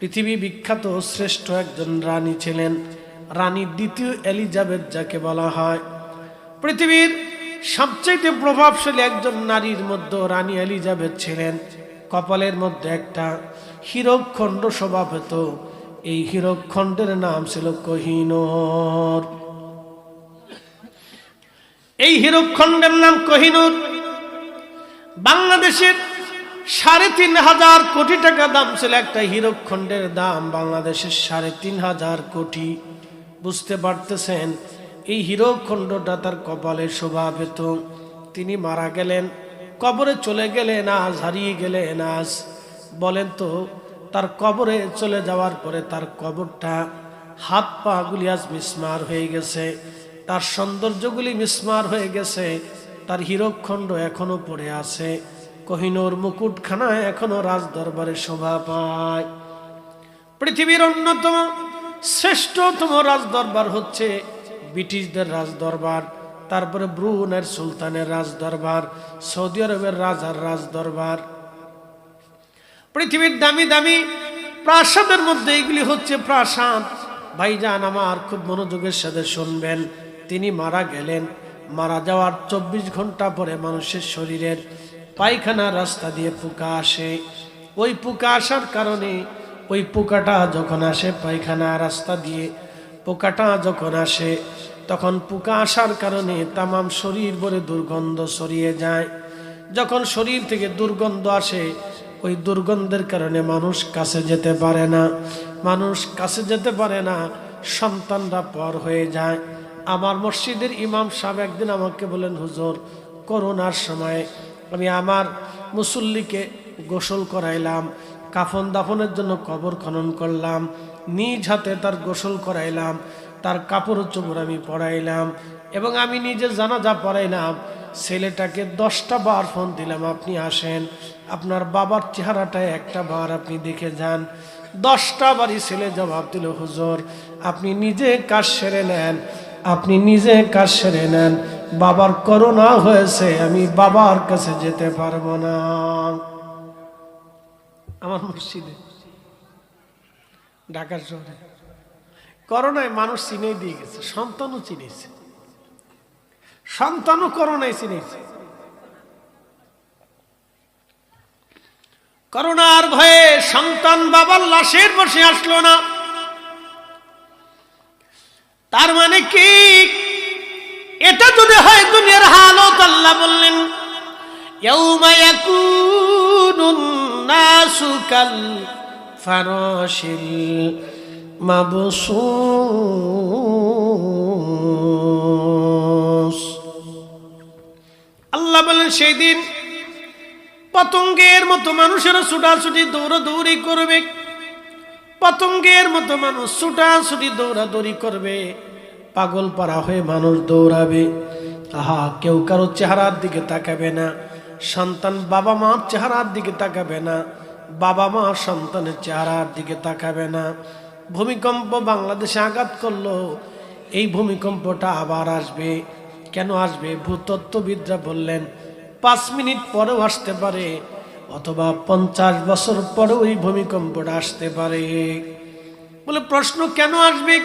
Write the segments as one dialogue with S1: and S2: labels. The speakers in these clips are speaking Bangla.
S1: পৃথিবী বিখ্যাত শ্রেষ্ঠ একজন রানী ছিলেন, রানী দ্বিতীয় এলিজাবেথ যাকে বলা হয়। পৃথিবীর সবচেয়ে প্রভাবশালী একজন নারীর মধ্যে রানী এলিজাবেথ ছিলেন। কপালের মধ্যে একটা হীরকখণ্ড শোভা পেত, এই হীরকখণ্ডের নাম ছিল কোহিনূর। এই হীরকখণ্ডের নাম কোহিনূর। বাংলাদেশের ৩,৫০০ কোটি টাকা দাম ছিল একটা হীরকখণ্ডের দাম, বাংলাদেশের ৩,৫০০ কোটি। বুঝতে পারতেছেন, এই হীরকখণ্ডটা তার কপালে শোভা পেত। তিনি মারা গেলেন, কবরে চলে গেলেন, আজ হারিয়ে গেলেন। আজ বলেন তো, তার কবরে চলে যাওয়ার পরে তার কবরটা হাত পা গুলি আজ মিসমার হয়ে গেছে, তার সৌন্দর্যগুলি মিসমার হয়ে গেছে, তার হীরকখণ্ড এখনো পড়ে আছে। কোহিনূর মুকুটখানা এখনো রাজ দরবারে শোভা পায়। পৃথিবীর অন্যতম শ্রেষ্ঠতম রাজ দরবার হচ্ছে ব্রিটিশদের রাজ দরবার, তারপরে ব্রুনেই সুলতানের রাজ দরবার, সৌদি আরবের রাজার রাজ দরবার। পৃথিবীর দামি দামি প্রাসাদের মধ্যে এগুলি হচ্ছে প্রাসাদ। ভাইজান আমার, খুব মনোযোগের সাথে শুনবেন। তিনি মারা গেলেন, মারা যাওয়ার ২৪ ঘন্টা পরে মানুষের শরীরের পায়খানা রাস্তা দিয়ে পোকা আসে। ওই পোকা আসার কারণে, ওই পোকাটা যখন আসে পায়খানা রাস্তা দিয়ে, পোকাটা যখন আসে তখন পোকা আসার কারণে তামাম শরীর ভরে দুর্গন্ধ ছড়িয়ে যায়। যখন শরীর থেকে দুর্গন্ধ আসে, ওই দুর্গন্ধের কারণে মানুষ কাছে যেতে পারে না, মানুষ কাছে যেতে পারে না, সন্তানরা পর হয়ে যায়। আমার মসজিদের ইমাম সাহেব একদিন আমাকে বলেন, হুজুর, করোনার সময় আমি আমার মুসল্লিকে গোসল করাইলাম, কাফন দাফনের জন্য কবর খনন করলাম, নিজ হাতে তার গোসল করাইলাম, তার কাপড় চোপড় আমি পরাইলাম এবং আমি নিজে জানাজা পড়াইলাম। ছেলেটাকে 10টা বার ফোন দিলাম, আপনি আসেন, আপনার বাবার চেহারাটা একটা বার আপনি দেখে যান। 10টা বারই ছেলে জবাব দিল, হুজুর আপনি নিজে কাজ সেরে নেন, আপনি নিজে কাজ সেরে নেন, বাবার করোনা হয়েছে, আমি বাবার কাছে যেতে পারবো না। আমার মসজিদে ঢাকার শহরে করোনায় মানুষ চিনে দিয়ে গেছে, সন্তানও চিনেছে, সন্তানও করোনায় চিনেছে। করোনার ভয়ে সন্তান বাবার লাশের বসে আসলো না। তার মানে কি, এটা যদি হয় দুনিয়ার হালত, আল্লাহ বললেন ইয়াউমা ইয়াকুনুন নাসু কাল ফারাশিল মাবসুস। আল্লাহ বলেন সেই দিন পতঙ্গের মতো মানুষেরা ছুটাছুটি দৌড়াদৌড়ি করবে, পতঙ্গের মতো মানুষ ছুটাছুটি দৌড়াদৌড়ি করবে, পাগল পারা হয়ে মানুষ দৌড়াবে। আহা, কেউ কারো চেহারার দিকে তাকাবে না, সন্তান বাবা মার চেহারার দিকে তাকাবে না, বাবা মা সন্তানের চেহারার দিকে তাকাবে না। ভূমিকম্প বাংলাদেশে আঘাত করলো, এই ভূমিকম্পটা আবার আসবে। কেন আসবে? ভূতত্ত্ববিদরা বললেন 5 মিনিট পরেও আসতে পারে, অথবা 50 বছর পরেও এই ভূমিকম্পটা আসতে পারে। বলে প্রশ্ন, কেন আসবে?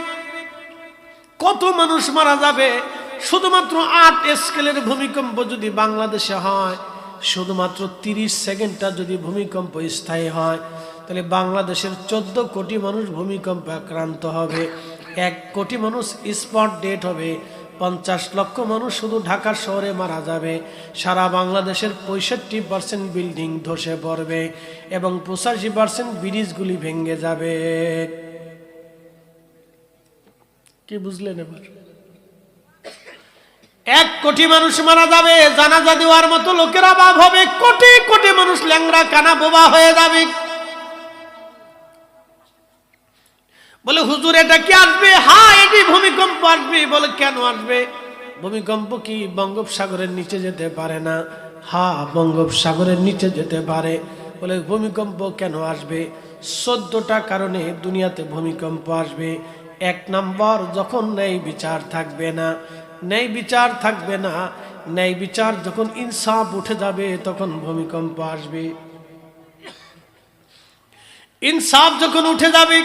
S1: কত মানুষ মারা যাবে? শুধুমাত্র 8 স্কেলের ভূমিকম্প যদি বাংলাদেশে হয়, শুধুমাত্র 30 সেকেন্ডটা যদি ভূমিকম্প স্থায়ী হয়, তাহলে বাংলাদেশের 14 কোটি মানুষ ভূমিকম্পে আক্রান্ত হবে, 1 কোটি মানুষ স্পট ডেট হবে, 50 লক্ষ মানুষ শুধু ঢাকা শহরে মারা যাবে, সারা বাংলাদেশের 65% বিল্ডিং ধসে পড়বে এবং 85% ব্রিজগুলি ভেঙে যাবে। কি বুঝলেন এবার? 1 কোটি মানুষ মারা যাবে, জানাজা দেওয়ার মতো লোকের অভাব হবে, কোটি কোটি মানুষ ল্যাংড়া কানা বোবা হয়ে যাবে। বলে হুজুর এটা কি আসবে? হ্যাঁ, এটি ভূমিকম্প আসবে। বলে কেন আসবে? ভূমিকম্প কি বঙ্গোপসাগরের নিচে যেতে পারে না? হ্যাঁ, বঙ্গোপসাগরের নিচে যেতে পারে। বলে ভূমিকম্প কেন আসবে? 14টা কারণে দুনিয়াতে ভূমিকম্প আসবে। 1 নম্বর, যখন ন্যায় বিচার থাকবে না, ন্যায় বিচার থাকবে না, ন্যায় বিচার যখন ইনসাফ উঠে যাবে তখন ভূমিকম্প আসবে। ইনসাফ যখন উঠে যাবে,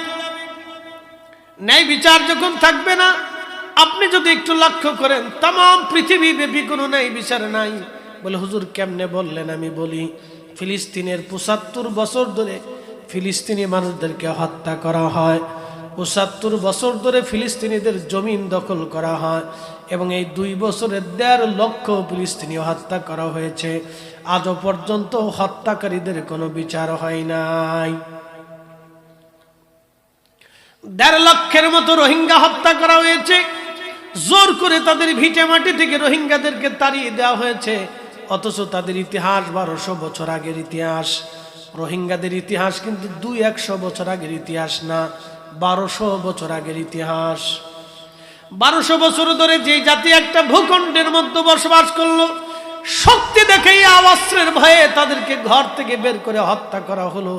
S1: ন্যায় বিচার যখন থাকবে না, আপনি যদি একটু লক্ষ্য করেন তাম পৃথিবী ব্যাপী কোনো ন্যায় বিচার নাই। বলে হুজুর কেমনে বললেন? আমি বলি, ফিলিস্তিনের ৭৫ বছর ধরে ফিলিস্তিনি মানুষদেরকে হত্যা করা হয়, ৭৫ বছর ধরে ফিলিস্তিনিদের জমিন দখল করা হয়, এবং এই 2 বছরে ১.৫ লক্ষ ফিলিস্তিনি হত্যা করা হয়েছে। আজও পর্যন্ত হত্যাকারীদের কোনো বিচার হয় নাই। ১.৫ লক্ষের মতো রোহিঙ্গা হত্যা করা হয়েছে, জোর করে তাদের ভিটে মাটি থেকে রোহিঙ্গাদেরকে তাড়িয়ে দেওয়া হয়েছে। অথচ তাদের ইতিহাস ১২০০ বছর আগের ইতিহাস। রোহিঙ্গাদের ইতিহাস কিন্তু ২০০ বছর আগের ইতিহাস না, ১২০০ বছর আগের ইতিহাস। ১২০০ বছর ধরে যে জাতি একটা ভূখণ্ডের মধ্যে বসবাস করলো, শক্তি দেখেই অস্ত্রের ভয়ে তাদেরকে ঘর থেকে বের করে হত্যা করা হলো,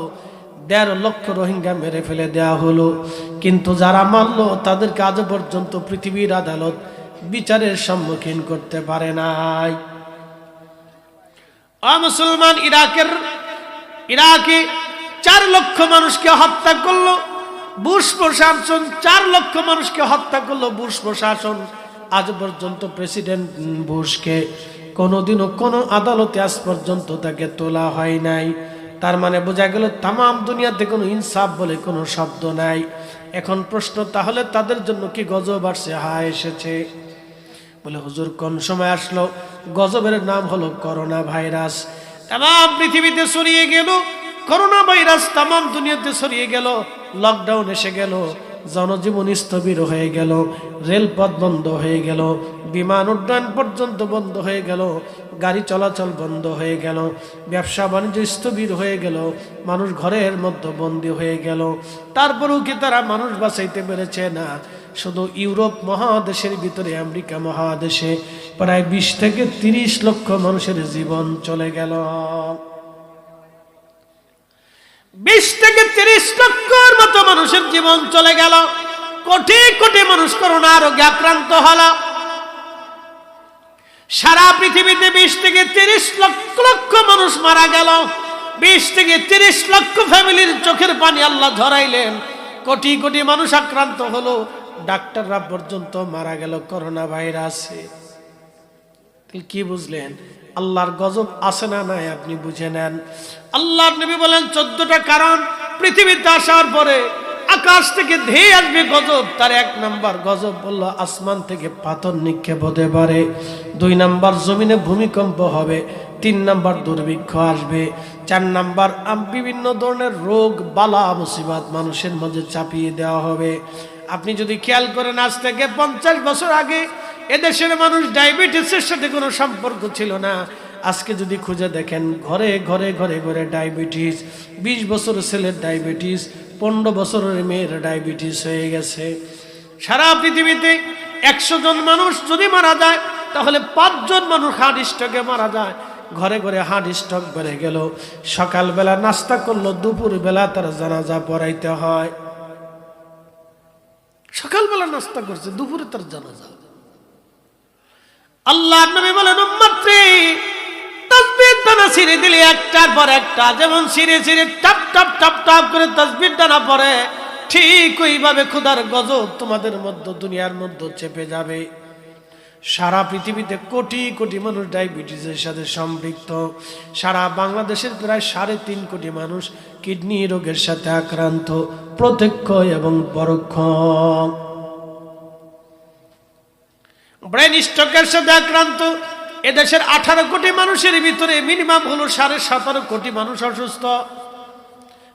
S1: ১.৫ লক্ষ রোহিঙ্গা মেরে ফেলে দেওয়া হলো। কিন্তু যারা মারলো তাদেরকে আজ পর্যন্ত পৃথিবীর আদালত বিচারের সম্মুখীন করতে পারে নাই। মুসলমান ইরাকে ৪ লক্ষ মানুষকে হত্যা করলো বুশ প্রশাসন, ৪ লক্ষ মানুষকে হত্যা করলো বুশ প্রশাসন। আজ পর্যন্ত প্রেসিডেন্ট বুশকে কোনোদিনও কোনো আদালতে আজ পর্যন্ত তাকে তোলা হয় নাই। তার মানে বোঝা গেল তাম দুনিয়াতে কোনো ইনসাফ বলে কোনো শব্দ নাই। এখন প্রশ্ন, তাহলে তাদের জন্য কি গজব আসছে? হ্যাঁ এসেছে। বলে হুজুর কোন সময় আসলো? গজবের নাম হলো করোনা ভাইরাস। তাম পৃথিবীতে ছড়িয়ে গেল করোনা ভাইরাস, তাম দুনিয়াতে ছড়িয়ে গেল, লকডাউন এসে গেল, জনজীবন স্থবির হয়ে গেল, রেলপথ বন্ধ হয়ে গেল, বিমান উড্ডয়ন পর্যন্ত বন্ধ হয়ে গেল, গাড়ি চলাচল বন্ধ হয়ে গেল, ব্যবসা বাণিজ্য স্থবির হয়ে গেল, মানুষ ঘরের মধ্যে বন্দী হয়ে গেল। তারপরেও কি তারা মানুষ বাঁচাইতে পেরেছে? না। শুধু ইউরোপ মহাদেশের ভিতরে, আমেরিকা মহাদেশে প্রায় ২০ থেকে ৩০ লক্ষ মানুষের জীবন চলে গেল। ২০ থেকে ৩০ লক্ষর মতো মানুষের জীবন চলে গেল। কোটি কোটি মানুষ করোনা রোগে আক্রান্ত হলো। সারা পৃথিবীতে ২০ থেকে ৩০ লক্ষ লক্ষ মানুষ মারা গেল। ২০ থেকে ৩০ লক্ষ ফ্যামিলির চোখের পানি আল্লাহ ঝরাইলেন। কোটি কোটি মানুষ আক্রান্ত হলো, ডাক্তাররা পর্যন্ত মারা গেল করোনা ভাইরাসে। কি বুঝলেন? আল্লাহর গজব আছে না নাই আপনি বুঝে নেন। আল্লাহর নবী বলেন 14টা কারণ পৃথিবীতে আসার পরে আকাশ থেকে ধেয়ে আসবে গজব। তার 1 নাম্বার গজব বলল আসমান থেকে পাথর নিক্ষেপ হতে পারে, 2 নাম্বার জমিনে ভূমিকম্প হবে, 3 নাম্বার দুর্ভিক্ষ আসবে, 4 নাম্বার বিভিন্ন ধরনের রোগ বালা মুসিবত মানুষের মধ্যে চাপিয়ে দেওয়া হবে। আপনি যদি খেয়াল করেন, আজ থেকে 50 বছর আগে এদেশের মানুষ ডায়াবেটিসের সাথে কোনো সম্পর্ক ছিল না। আজকে যদি খুঁজে দেখেন, ঘরে ঘরে ঘরে ঘরে ডায়াবেটিস, 20 বছরের ছেলের ডায়াবেটিস, 15 বছরের মেয়ের ডায়াবেটিস হয়ে গেছে। সারা পৃথিবীতে 100 জন মানুষ যদি মারা যায়, তাহলে 5 জন মানুষ হার্ট স্ট্রোকে মারা যায়। ঘরে ঘরে হার্ট স্ট্রোক বেড়ে গেল। সকালবেলা নাস্তা করলো, দুপুরবেলা তার জানাজা পড়াইতে হয়। সকালবেলা নাস্তা করছে, দুপুরে তার জানাজা। আল্লাহর নবী বলেন, উম্মতরে তাসবিহ দানা ছিঁড়ে দিলে একটার পর একটা, যেমন ছিঁড়ে ছিঁড়ে টাপ টাপ টাপ টাপ করে তাসবিহ দানা পড়ে, ঠিক ওইভাবে খোদার গজব তোমাদের মধ্যে, দুনিয়ার মধ্যে চেপে যাবে। সারা পৃথিবীতে কোটি কোটি মানুষ ডায়াবেটিসের সাথে সম্পৃক্ত। সারা বাংলাদেশের প্রায় 3.5 কোটি মানুষ কিডনি রোগের সাথে আক্রান্ত, প্রত্যক্ষ এবং পরোক্ষ। ব্রেন স্ট্রোকের সাথে আক্রান্ত। এদেশের 18 কোটি মানুষের ভিতরে মিনিমাম হলো 17.5 কোটি মানুষ অসুস্থ,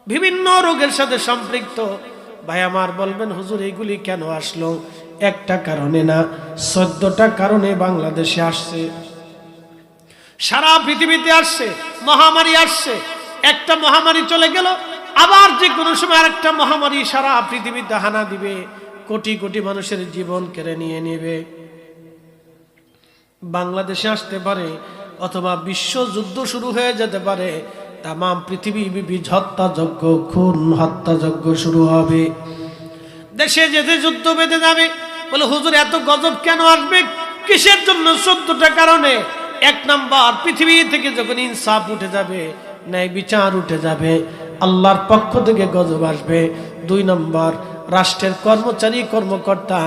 S1: বিভিন্ন রোগের সাথে সম্পৃক্ত। ভাই আমার বলবেন, হুজুর এইগুলি কেন আসলো? একটা কারণে না, 14টা কারণে বাংলাদেশে আসছে, সারা পৃথিবীতে আসছে। মহামারী আসছে, একটা মহামারী চলে গেল, আবার যে কোনো সময় আরেকটা মহামারী সারা পৃথিবীতে হানা দিবে, কোটি কোটি মানুষের জীবন কেড়ে নিয়ে নেবে। বাংলাদেশে আসতে পারে, অথবা বিশ্বযুদ্ধ শুরু হয়ে যেতে পারে। তাম পৃথিবী হত্যাযজ্ঞ, খুন হত্যাযজ্ঞ শুরু হবে। দেশে যেতে যুদ্ধ বেঁধে যাবে। বলে হুজুর এত গজব কেন আসবে? কিসের জন্য? 14টা কারণে। 1 নাম্বার, পৃথিবী থেকে যখন ইনসাফ উঠে যাবে, ন্যায় বিচার উঠে যাবে, আল্লাহর পক্ষ থেকে গজব আসবে। 2 নম্বর, রাষ্ট্রের কর্মচারী কর্মকর্তা,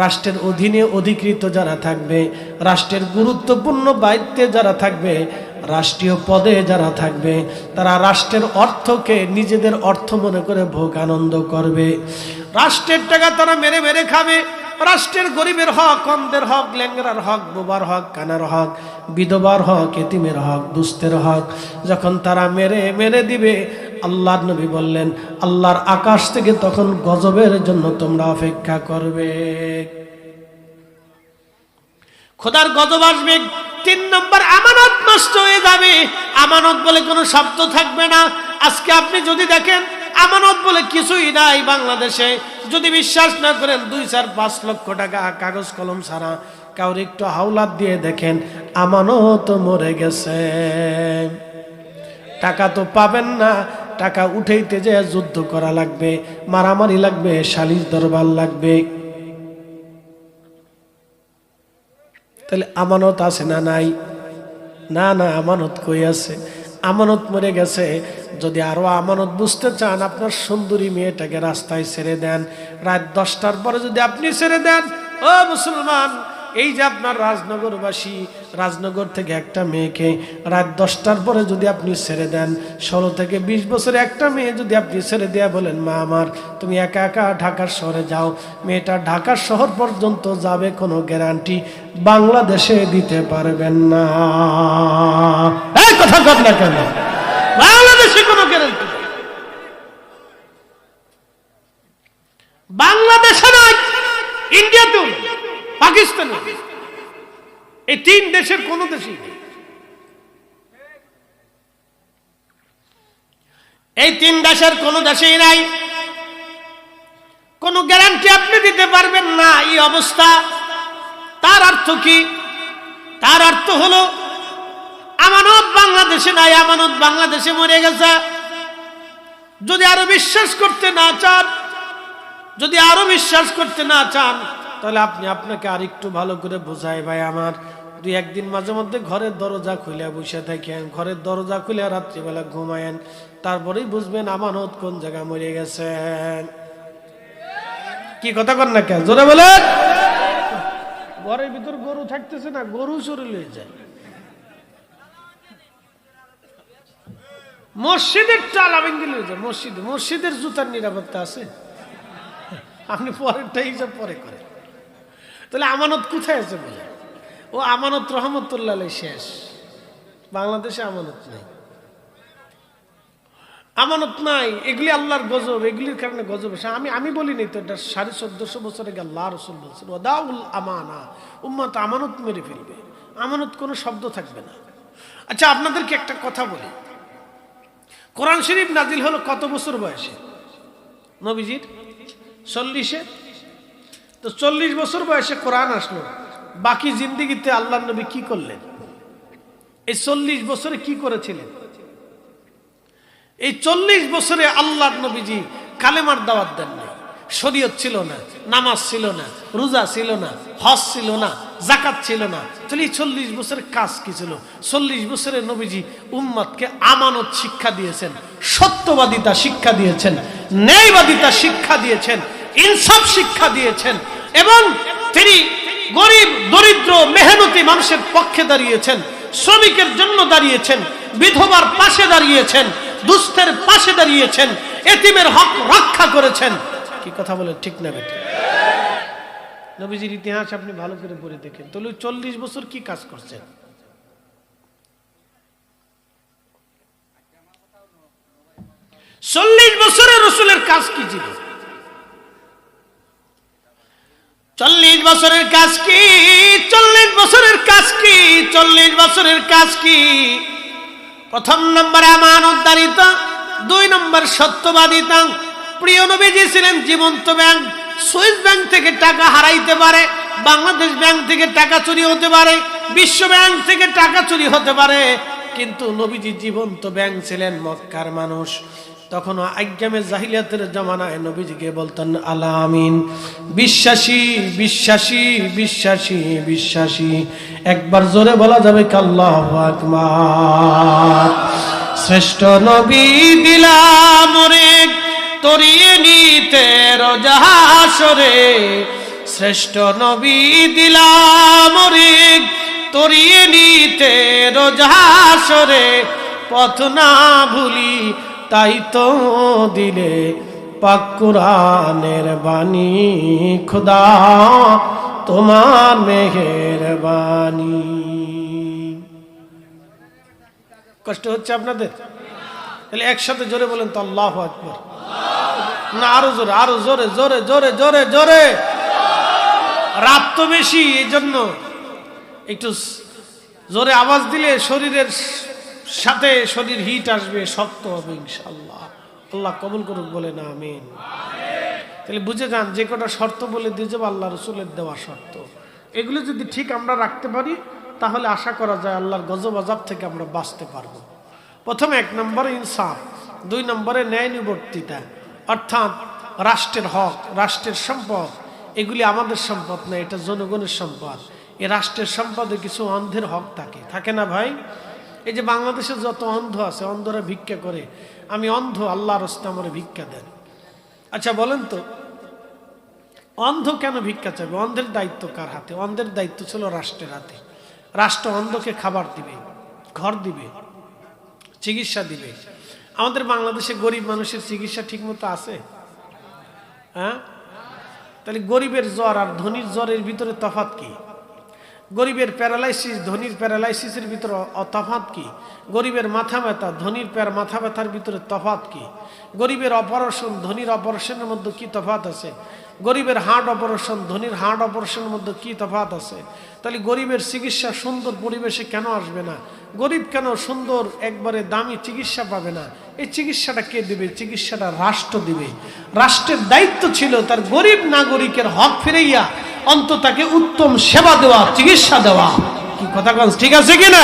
S1: রাষ্ট্রের অধীনে অধিকৃত যারা থাকবে, রাষ্ট্রের গুরুত্বপূর্ণ দায়িত্বে যারা থাকবে, রাষ্ট্রীয় পদে যারা থাকবে, তারা রাষ্ট্রের অর্থকে নিজেদের অর্থ মনে করে ভোগ আনন্দ করবে। রাষ্ট্রের টাকা তারা মেরে মেরে খাবে। রাষ্ট্রের গরিবের হক, অন্ধের হক, ল্যাংড়ার হক, বোবার হক, কানার হক, বিধবার হক, এতিমের হক, দুস্থের হক যখন তারা মেরে মেরে দিবে, আল্লাহর নবী বললেন আল্লাহর আকাশ থেকে তখন গজবের জন্য তোমরা অপেক্ষা করবে। খোদার গজব আসবে। 3 নম্বর, আমানত নষ্ট হয়ে যাবে। আমানত বলে কোনো শব্দ থাকবে না। আজকে আপনি যদি দেখেন আমানত বলে কিছুই নাই বাংলাদেশে, যদি বিশ্বাস না করেন 2-4-5 লক্ষ টাকা কাগজ কলম ছাড়া কাউর একটু হাওলাত দিয়ে দেখেন, আমানত মরে গেছে। টাকা তো পাবেন না, টাকা উঠাইতে যে যুদ্ধ করা লাগবে, মারামারি লাগবে, সালিশ দরবার লাগবে। তাহলে আমানত আছে না নাই? না না, আমানত কই আছে? আমানত মরে গেছে। যদি আরো আমানত বুঝতে চান, আপনার সুন্দরী মেয়েটাকে রাস্তায় ছেড়ে দেন। রাত 10টার পরে যদি আপনি ছেড়ে দেন, ও মুসলমান, এই যে আপনার রাজনগরবাসী, রাজনগর থেকে একটা মেয়েকে রাত 10টার পরে যদি আপনি ছেড়ে দেন, 16 থেকে 20 বছরে একটা মেয়ে যদি আপনি ছেড়ে দেয়া বলেন মা আমার তুমি একা একা ঢাকার শহরে যাও, মেয়েটা ঢাকার শহর পর্যন্ত যাবে, কোনো গ্যারান্টি বাংলাদেশে দিতে পারবেন না। এই কথা কর না কেন? বাংলাদেশে কোনো গ্যারান্টি, বাংলাদেশে নয়, ইন্ডিয়াতেও, পাকিস্তানে, এই 3 দেশের কোন দেশই নেই। এই 3 দেশের কোন দেশেই নাই। কোন গ্যারান্টি আপনি দিতে পারবেন না। এই অবস্থা, তার অর্থ কি? তার অর্থ হলো আমানত বাংলাদেশে নাই, আমানত বাংলাদেশে মরে গেছে। যদি আরো বিশ্বাস করতে না চান, যদি আরো বিশ্বাস করতে না চান, তাহলে আপনি আপনাকে আরেকটু ভালো করে বোঝাই ভাই আমার, 2-1 দিন মাঝে মধ্যে ঘরের দরজা খুলে বসে থাকেন, ঘরের দরজা খুলে রাত্রিবেলা ঘুমায়েন, তারপরেই বুঝবেন আমানত কোন জায়গা মরে গেছে। কি কথা কর না কেন? জোরে বলেন। ঘরের ভিতর গরু থাকতেছে না, গরু চুরি লয়ে যায়। মসজিদের চাল আবেঙ্গি লয়ে যায়। মসজিদের জুতার নিরাপত্তা আছে? আপনি পরেরটা হিসাব পরে করেন। তাহলে আমানত কোথায় আছে বলে? ও আমানত রহমতুল্লাহ শেষ, বাংলাদেশে আমানত নাই, আমানত নাই। এগুলি আল্লাহর গজব, এগুলির কারণে গজব। আমি বলিনি তো, এটা 1450 বছর আগে আল্লাহ রাসূল বলছেন ওয়াদাউল আমানা, উম্মত আমানত মেরে ফেলবে, আমানত কোনো শব্দ থাকবে না। আচ্ছা, আপনাদেরকে একটা কথা বলি, কোরআন শরীফ নাজিল হলো কত বছর বয়সে? নবীজির 40-এ। তো 40 বছর বয়সে কোরআন আসলো। বাকি জিন্দেগিতে আল্লাহর নবী কি করলেন? এই 40 বছরে কি করেছিলেন? এই 40 বছরে আল্লাহর নবীজি কালেমার দাওয়াত দেন নাই, শরীয়ত ছিল না, নামাজ ছিল না, রোজা ছিল না, হজ ছিল না, যাকাত ছিল না। তাহলে এই 40 বছরের কাজ কি ছিল? 40 বছরের নবীজি উম্মতকে আমানত শিক্ষা দিয়েছেন, সত্যবাদিতা শিক্ষা দিয়েছেন, ন্যায়বাদিতা শিক্ষা দিয়েছেন, ইনসাফ শিক্ষা দিয়েছেন, এবং তিনি গরিব দরিদ্র মেহনতি মানুষের পক্ষে দাঁড়িয়েছেন, শ্রমিকের জন্য দাঁড়িয়েছেন, বিধবার পাশে দাঁড়িয়েছেন, দুস্থের পাশে দাঁড়িয়েছেন, এতিমের হক রক্ষা করেছেন। কি কথা বলেন, ঠিক না বেটি? নবীজির ইতিহাস আপনি ভালো করে পড়ে দেখেন। তাহলে 40 বছর কি কাজ করছেন? চল্লিশ বছরে রাসূলের কাজ কি ছিল? 40 বছরের কাজ কি? 40 বছরের কাজ কি? 40 বছরের কাজ কি? প্রথম নম্বর আমানতদারিতা, 2 নম্বর সত্যবাদিতা। প্রিয় নবীজি ছিলেন জীবন্ত ব্যাংক। সুইস ব্যাংক থেকে টাকা হারাইতে পারে, বাংলাদেশ ব্যাংক থেকে টাকা চুরি হতে পারে, বিশ্ব ব্যাংক থেকে টাকা চুরি হতে পারে, কিন্তু নবীজি জীবন্ত ব্যাংক ছিলেন। মক্কার মানুষ তখন আইয়ামে জাহিলিয়াতের জামানায় নবীজিকে বলতেন আলা আমিন, বিশ্বাসী বিশ্বাসী বিশ্বাসী বিশ্বাসী। একবার জোরে বলা যাবে কি আল্লাহু আকবার। শ্রেষ্ঠ নবী দিলাম রে তরিয়ে নিতে রোজাহাসরে, শ্রেষ্ঠ নবী দিলাম রে তরিয়ে নিতে রোজাহাসরে, পথ না ভুলি তাই তো দিলে পাক কুরআনের বাণী, খোদা তোমার মেহেরবানি। কষ্ট হচ্ছে আপনাদের? তাহলে একসাথে জোরে বলেন তো আল্লাহু আকবার। না আরো জোরে, আরো জোরে, জোরে জোরে জোরে জোরে। রাত তো বেশি, এই জন্য একটু জোরে আওয়াজ দিলে শরীরের সাথে শরীর হিট আসবে, শক্ত হবে ইনশাআল্লাহ। আল্লাহ কবুল করুক, বলে না আমিন। তাহলে বুঝে যান, যে কটা শর্ত বলে দিয়ে যাবো আল্লাহ রসুলের দেওয়া শর্ত, এগুলো যদি ঠিক আমরা রাখতে পারি তাহলে আশা করা যায় আল্লাহর গজব আযাব থেকে আমরা বাঁচতে পারবো। প্রথমে 1 নম্বরে ইনসাফ, 2 নম্বরে ন্যায় নিবর্তিতা, অর্থাৎ রাষ্ট্রের হক, রাষ্ট্রের সম্পদ, এগুলি আমাদের সম্পদ না, এটা জনগণের সম্পদ। এই রাষ্ট্রের সম্পদে কিছু অন্ধের হক থাকে, থাকে না ভাই? এই যে বাংলাদেশে যত অন্ধ আছে, অন্ধরা ভিক্ষা করে, আমি অন্ধ, আল্লাহর রাস্তে আমার ভিক্ষা দেন। আচ্ছা বলেন তো, অন্ধ কেন ভিক্ষা চাইবে? অন্ধের দায়িত্ব কার হাতে? অন্ধের দায়িত্ব ছিল রাষ্ট্রের হাতে। রাষ্ট্র অন্ধকে খাবার দিবে, ঘর দিবে, চিকিৎসা দিবে। আমাদের বাংলাদেশে গরিব মানুষের চিকিৎসা ঠিক মতো আছে? হ্যাঁ? তাহলে গরিবের জ্বর আর ধনীর জ্বরের ভিতরে তফাৎ কি? গরিবের প্যারালাইসিস, ধনীর প্যারালাইসিসের ভিতরে তফাৎ কি? গরিবের মাথা ব্যথা, ধনীর মাথা ব্যথার ভিতরে তফাৎ কি? গরিবের অপারেশন, ধনীর অপারেশনের মধ্যে কি তফাৎ আছে? গরিবের হার্ট অপারেশন, ধনীর হার্ট অপারেশনের মধ্যে কি তফাৎ আছে? তাহলে গরিবের চিকিৎসা সুন্দর পরিবেশে কেন আসবে না? গরিব কেন সুন্দর একবারে দামি চিকিৎসা পাবে না? এই চিকিৎসাটা কে দিবে? চিকিৎসাটা রাষ্ট্র দিবে। রাষ্ট্রের দায়িত্ব ছিল তার গরিব নাগরিকের হক ফিরাইয়া অন্তত তাকে উত্তম সেবা দেওয়া, চিকিৎসা দেওয়া। কি কথা বল, ঠিক আছে কিনা?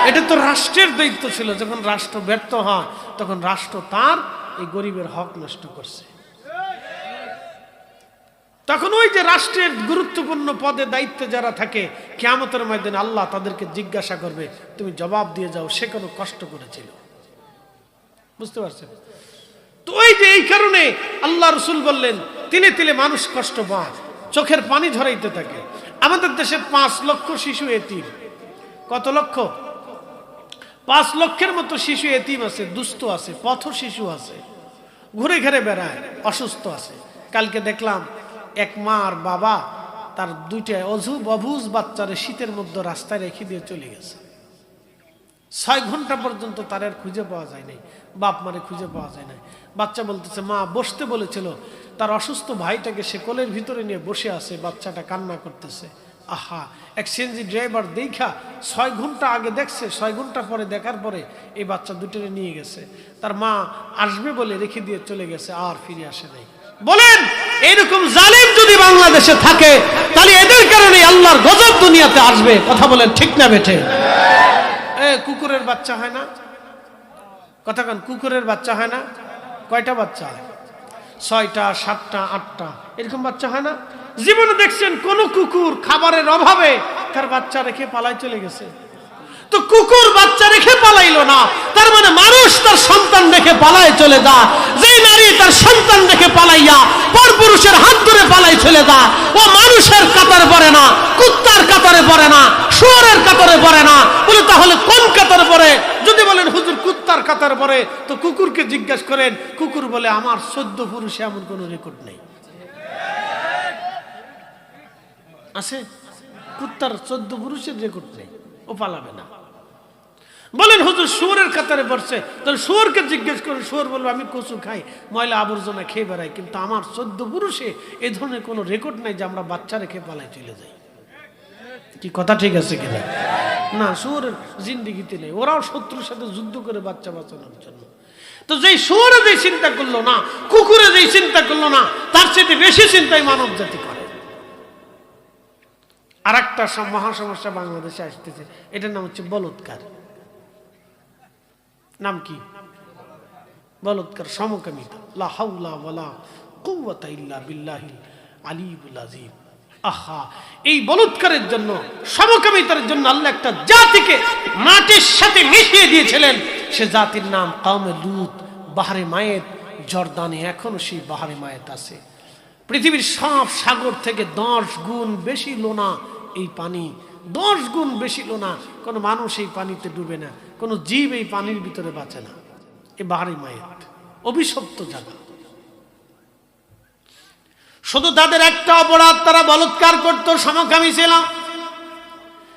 S1: এটা তো রাষ্ট্রের দায়িত্ব ছিল। যখন রাষ্ট্র ব্যর্থ হয় তখন রাষ্ট্র তার এই গরিবের হক নষ্ট করছে। তখন ওই যে রাষ্ট্রের গুরুত্বপূর্ণ পদে দায়িত্বে যারা থাকে, কিয়ামতের ময়দানে আল্লাহ তাদেরকে জিজ্ঞাসা করবে, তুমি জবাব দিয়ে যাও সে কোনো কষ্ট করেছিল। বুঝতে পারছেন তো? ওই যে এই কারণে আল্লাহ রাসূল বললেন, তিলে তিলে মানুষ কষ্ট পায়, চোখের পানি ঝরাইতে থাকে। আমাদের দেশে 5 লক্ষ শিশু এতিম। কত লক্ষ? 5 লক্ষের মতো শিশু এতিম আছে, দুস্থ আছে, পথ শিশু আছে, ঘুরে ঘুরে বেড়ায়, অসুস্থ আছে। কালকে দেখলাম এক মা আর বাবা তার 2টা অবুঝ বাচ্চারে শীতের মধ্যে রাস্তায় রেখে দিয়ে চলে গেছে। 6 ঘন্টা পর্যন্ত তার আর খুঁজে পাওয়া যায় নাই, বাপ মারে খুঁজে পাওয়া যায় নাই। বাচ্চা বলতেছে, মা বসতে বলেছিল, তার অসুস্থ ভাইটাকে সে কোলের ভিতরে নিয়ে বসে আছে, বাচ্চাটা কান্না করতেছে। আহা, এক সিএনজি ড্রাইভার দেখা 6 ঘন্টা আগে দেখছে, 6 ঘন্টা পরে দেখার পরে এই বাচ্চা দুটোরে নিয়ে গেছে। তার মা আসবে বলে রেখে দিয়ে চলে গেছে, আর ফিরে আসে নাই। বলেন, এইরকম জালিম যদি বাংলাদেশে থাকে তাহলে এদের কারণে আল্লাহর গজব দুনিয়াতে আসবে। কথা বলেন ঠিক না বেঠে? কুকুরের বাচ্চা হয় না? কথা কান, কুকুরের বাচ্চা হয় না? কয়টা বাচ্চা হয়? 6টা, 7টা, 8টা, এরকম বাচ্চা হয় না? জীবনে দেখছেন কোন কুকুর খাবারের অভাবে তার বাচ্চা রেখে পালাই চলে গেছে? তো কুকুর বাচ্চা রেখে পালাইলো না, তার মানে মানুষ তার সন্তান রেখে পালায় চলে যা। যেই নারী তার সন্তান রেখে পালাইয়া পরপুরুষের হাত ধরে পালাই চলে যা, ও মানুষের কাতারে পড়ে না, কুত্তার কাতারে পড়ে না, শুয়োরের কাতারে পড়ে না। বলে তাহলে কোন কাতারে পড়ে? যদি বলেন হুজুর কুত্তার কাতারে পড়ে, তো কুকুরকে জিজ্ঞাসা করেন। কুকুর বলে, আমার 14 পুরুষে এমন কোন রেকর্ড নেই। আছে? কুত্তার 14 পুরুষের রেকর্ড নেই, ও পালাবে না। বলেন হুজুর শুয়োরের কাতারে পড়ছে, তাহলে শুয়োরকে জিজ্ঞেস করে, শুয়োর বলবে আমি কচু খাই, ময়লা আবর্জনা খেয়ে বেড়াই, কিন্তু আমার 14 পুরুষে এই ধরনের কোনো রেকর্ড নাই যে আমরা বাচ্চা রেখে পালাই চলে যাই। কি কথা ঠিক আছে কিনা? না, শুয়োরের জিন্দিগিতে নেই। ওরাও শত্রুর সাথে যুদ্ধ করে বাচ্চা বাঁচানোর জন্য। তো যেই শুয়োরে যেই চিন্তা করলো না, কুকুরে যেই চিন্তা করলো না, তার চেয়ে বেশি চিন্তাই মানব জাতি করে। আর একটা মহা সমস্যা বাংলাদেশে আসতেছে, এটার নাম হচ্ছে বলৎকার। নাম কি? বলৎকার, সমকামিতা। লা হাওলা ওয়ালা কুওয়াতা ইল্লা বিল্লাহিল আলিয়্যিল আযীম। আহা, এই বলৎকারের জন্য, সমকামিতার জন্য আল্লাহ একটা জাতিকে মাটির সাথে মিশিয়ে দিয়েছিলেন। সে জাতির নাম কওমে লূত। বাহরে মায়েত, জর্দানে এখনো সেই বাহরে মায়েত আছে। পৃথিবীর সব সাগর থেকে 10 গুণ বেশি লোনা এই পানি, 10 গুণ বেশি লোনা। কোনো মানুষ এই পানিতে ডুবে না, কোনো জীব এই পানির ভিতরে বাঁচে না। এই বাহরে মায়েত অভিশপ্ত জায়গা। শুধু তাদের একটা অপরাধ, তারা বলৎকার করত, সমকামী ছিল।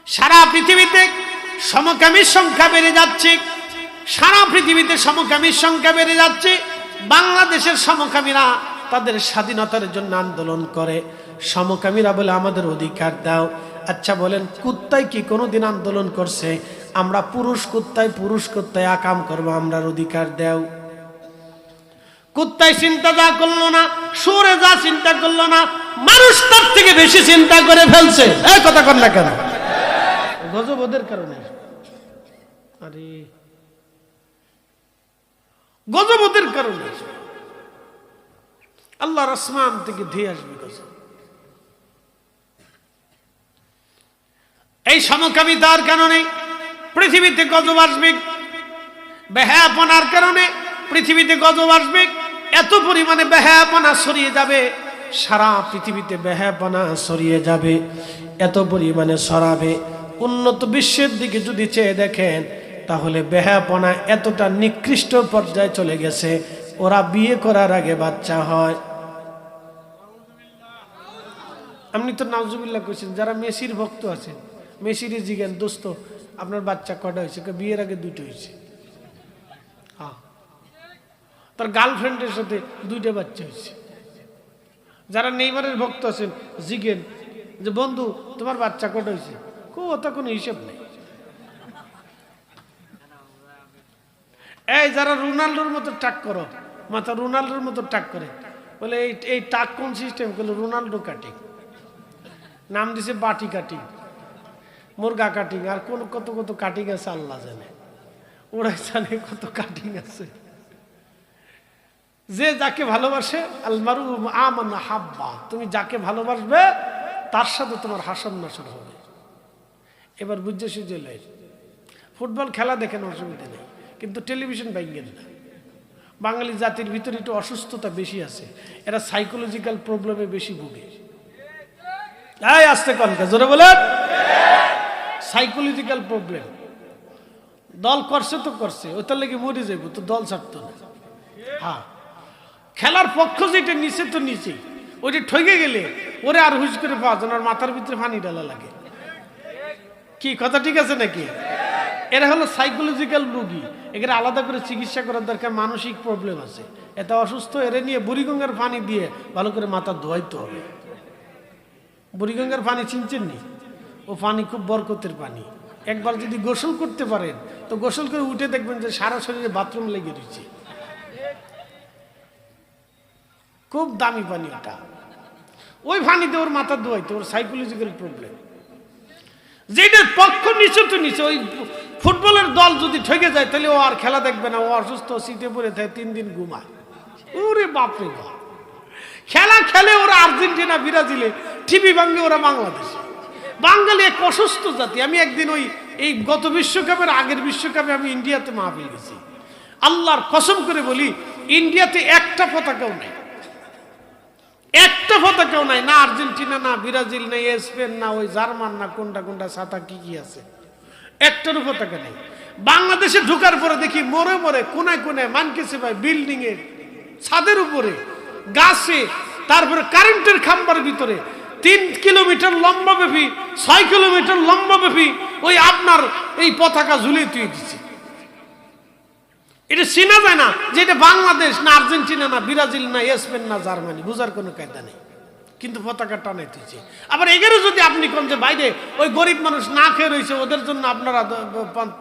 S1: সারা পৃথিবীতে সমকামীর সংখ্যা বেড়ে যাচ্ছে, সারা পৃথিবীতে সমকামীর সংখ্যা বেড়ে যাচ্ছে। বাংলাদেশের সমকামীরা তাদের স্বাধীনতার জন্য আন্দোলন করে। সমকামীরা বলে আমাদের অধিকার দাও। আচ্ছা বলেন, কুত্তায় কি কোনোদিন আন্দোলন করছে আমরা পুরুষ কুত্তায় আকাম করবো, আমরার অধিকার দাও? কুত্তায় চিন্তা যা করলো না, সুরে যা চিন্তা করলো না, মানুষ তার থেকে বেশি চিন্তা করে ফেলছে। এই কথা কর না কেন? গজব ওদের কারণে। আরে গজব ওদের কারণে। আল্লাহর আসমান থেকে ধেয়ে আসবে গজব। এই সমকামিতার কারণে পৃথিবীতে গজব আসবে, বেহায়াপনার কারণে পৃথিবীতে গজব আসবে। এত পরিমাণে বেহায়াপনা ছড়িয়ে যাবে, সারা পৃথিবীতে বেহায়াপনা ছড়িয়ে যাবে, এত পরিমাণে ছড়াবে। উন্নত বিশ্বের দিকে যদি চেয়ে দেখেন, তাহলে বেহায়াপনা এতটা নিকৃষ্ট পর্যায়ে চলে গেছে, ওরা বিয়ে করার আগে বাচ্চা হয়। আপনি তো নাউজুবিল্লাহ কইছেন, যারা মেসির ভক্ত আছেন, মেসির জিজ্ঞেন, দোস্ত আপনার বাচ্চা কটা হয়েছে? বিয়ের আগে 2টা হয়েছে। হ্যাঁ, তার গার্লফ্রেন্ডের সাথে 2টা বাচ্চা হয়েছে। যারা নেইমারের ভক্ত আছেন, জিজ্ঞেন যে বন্ধু তোমার বাচ্চা কটা হয়েছে? ওটা কোনো হিসেব নেই। এই যারা রোনাল্ডোর মতো টাক করো, মাথা রোনাল্ডোর মতো টাক করে, বলে এই টাক কোন সিস্টেম? করলো রোনাল্ডো কাটিং, নাম দিছে বাটি কাটিং, মুরগা কাটিং, আর কোন কত কত কাটিং আছে আল্লাহ জানে, ওরাই জানে কত কাটিং আছে। যে যাকে ভালোবাসে, আল মারু আমানা হাব্বা, তুমি যাকে ভালোবাসবে তার সাথে তোমার হাসন নাসর হবে। এবার বুঝছে সুঝে লাই, ফুটবল খেলা দেখেন অসুবিধা নেই, কিন্তু টেলিভিশন বাইঙ্গেন না। বাঙালি জাতির ভিতরে একটু অসুস্থতা বেশি আছে, এরা সাইকোলজিক্যাল প্রবলেমে বেশি ভুগে। আসতে কনকা জোরে বলেন, সাইকোলজিক্যাল প্রবলেম। দল করছে তো করছে, ওটার লেগে মরে যাইব তো, দল ছাড়তো না। হ্যাঁ, খেলার পক্ষ যেটা নিচে তো নিচে, ওইটা ঠকে গেলে ওরে আর হুশ করে পাওয়া যায় না, মাথার ভিতরে পানি ডালা লাগে। কি কথা ঠিক আছে নাকি? এরা হলো সাইকোলজিক্যাল রোগী, এখানে আলাদা করে চিকিৎসা করার দরকার। মানসিক প্রবলেম আছে, এত অসুস্থ, এরা নিয়ে বুড়িগঙ্গার পানি দিয়ে ভালো করে মাথা ধোয়াইতে হবে। বুড়িগঙ্গার পানি চিনছেন নি? ও পানি খুব বরকতের পানি। একবার যদি গোসল করতে পারেন, তো গোসল করে উঠে দেখবেন যে সারা শরীরে বাথরুম লেগে রয়েছে। খুব দামি পানি ওটা। ওই পানিতে ওর মাথা ধোয়াইতে, ওর সাইকোলজিক্যাল প্রবলেম। যেটার পক্ষ নিচে তো নিচে, ওই ফুটবলের দল যদি ঠকে যায় তাহলে ও আর খেলা দেখবে না, ও অসুস্থ, সিটে পড়ে থাকে, 3 দিন ঘুমায়। ওরে বাপরে বাপ, খেলা খেলে ওরা আর্জেন্টিনা ব্রাজিলে, টিভি ভাঙে ওরা বাংলাদেশে। বাঙালি এক অসুস্থ জাতি। আমি একদিন এই গত বিশ্বকাপের আগের বিশ্বকাপে আমি ইন্ডিয়াতে মাহফিল গেছি। আল্লাহর কসম করে বলি, ইন্ডিয়াতে একটা পতাকাও নেই, একটা পতাকাও নাই। না আর্জেন্টিনা, না ব্রাজিল, না স্পেন, না ওই জার্মান, না কোনটা কোনটা ছাতা কি আছে, একটারও পতাকা নেই। বাংলাদেশে ঢোকার পরে দেখি মোড়ে মোড়ে কোনায় কোনায় মানকেছে ভাই, বিল্ডিং এর ছাদের উপরে, গাছে, তারপরে কারেন্টের খাম্বার ভিতরে 3 কিলোমিটার লম্বা ব্যাপী, 6 কিলোমিটার লম্বা ব্যাপী ওই আপনার এই পতাকা ঝুলিয়ে তুই দিচ্ছে। এটা চেনা যায় না যে এটা বাংলাদেশ, না আর্জেন্টিনা, না ব্রাজিল, না স্পেন, না জার্মানি, বুঝার কোনো কায়দা নেই, কিন্তু পতাকা টানাই তুইছে। আবার এগেরও যদি আপনি কোন যে বাইরে ওই গরিব মানুষ না খেয়ে রয়েছে, ওদের জন্য আপনারা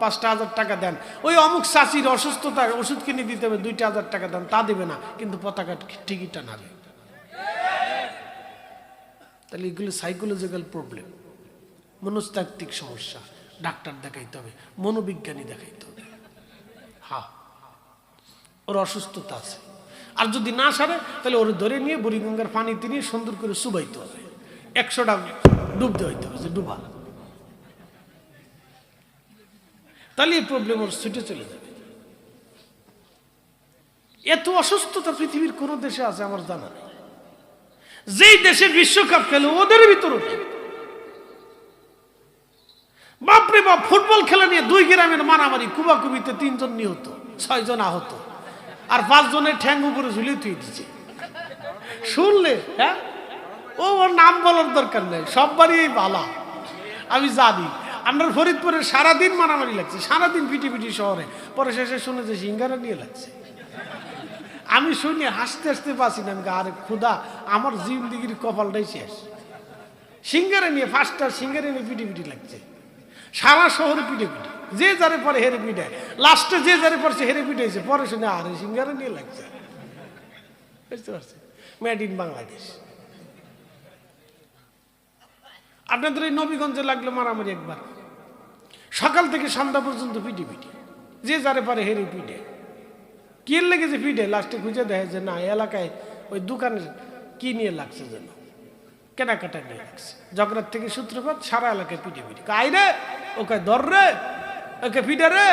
S1: 5,000 টাকা দেন, ওই অমুক চাষির অসুস্থতা ওষুধ কিনে দিতে হবে 2,000 টাকা দেন, তা দেবে না, কিন্তু পতাকা ঠিকই টানাবে। তাহলে এগুলো সাইকোলজিক্যাল প্রবলেম, মনস্তাত্ত্বিক সমস্যা। ডাক্তার দেখাইতে হবে, মনোবিজ্ঞানী দেখাইতে হবে। হ্যাঁ, ওর অসুস্থতা আছে। আর যদি না সারে তাহলে ওর ধরে নিয়ে বুড়িগঙ্গার পানিতে নিয়ে সুন্দর করে চুবাইতে হবে, 100টা ডুব দেওয়াইতে হবে, ডুবা, তাহলে এই প্রবলেম ওর ছুটে চলে যাবে। এত অসুস্থতা পৃথিবীর কোন দেশে আছে আমার জানা নেই। যেই দেশে বিশ্বকাপ খেলে ওদের ভিতরে বাপরে বাপ, ফুটবল খেলা নিয়ে 2 গ্রামের মারামারি, কুবাকুবিতে 3 জন নিহত, 6 জন আহত, আর 5 জনের ঠ্যাং উপরে ঝুলিয়ে তুই দিচ্ছে। শুনলে হ্যাঁ, ওর নাম বলার দরকার নেই, সব বাড়ি বালা। আমি জানি আপনার ফরিদপুরে সারাদিন মারামারি লাগছে, সারাদিন পিটি শহরে, পরে শেষে শুনে যে সিঙ্গারা নিয়ে লাগছে। আমি শুনি হাসতে হাসতে পাচ্ছি না। আমি আরে খুদা, আমার জিন্দিগির কপালটাই শেষ। সিঙ্গারা নিয়ে 5টা সিঙ্গারা নিয়ে পিটি লাগছে, সারা শহরে পিটে, যে যারে পরে হেরে পিটায়, লাস্টে যে যারে পড়ছে হেরে পিটাইছে, পরে শুনে আরে সিঙ্গারা নিয়ে লাগছে। বুঝতে পারছি, মেড ইন বাংলাদেশ। আপনাদের এই নবীগঞ্জে লাগলো মারামারি একবার, সকাল থেকে সন্ধ্যা পর্যন্ত পিটি, যে যারে পারে হেরে পিটে। কি লেগেছে পিটে? লাস্টে খুঁজে দেখে যে না, এলাকায় ওই দোকানের কি নিয়ে লাগছে, যেন কেনাকাটা নিয়ে লাগছে। ঝগড়ার থেকে সূত্রপাত, সারা এলাকায় পিটে। কাই রে, ওকে ধর রে, ওকে পিটে রে।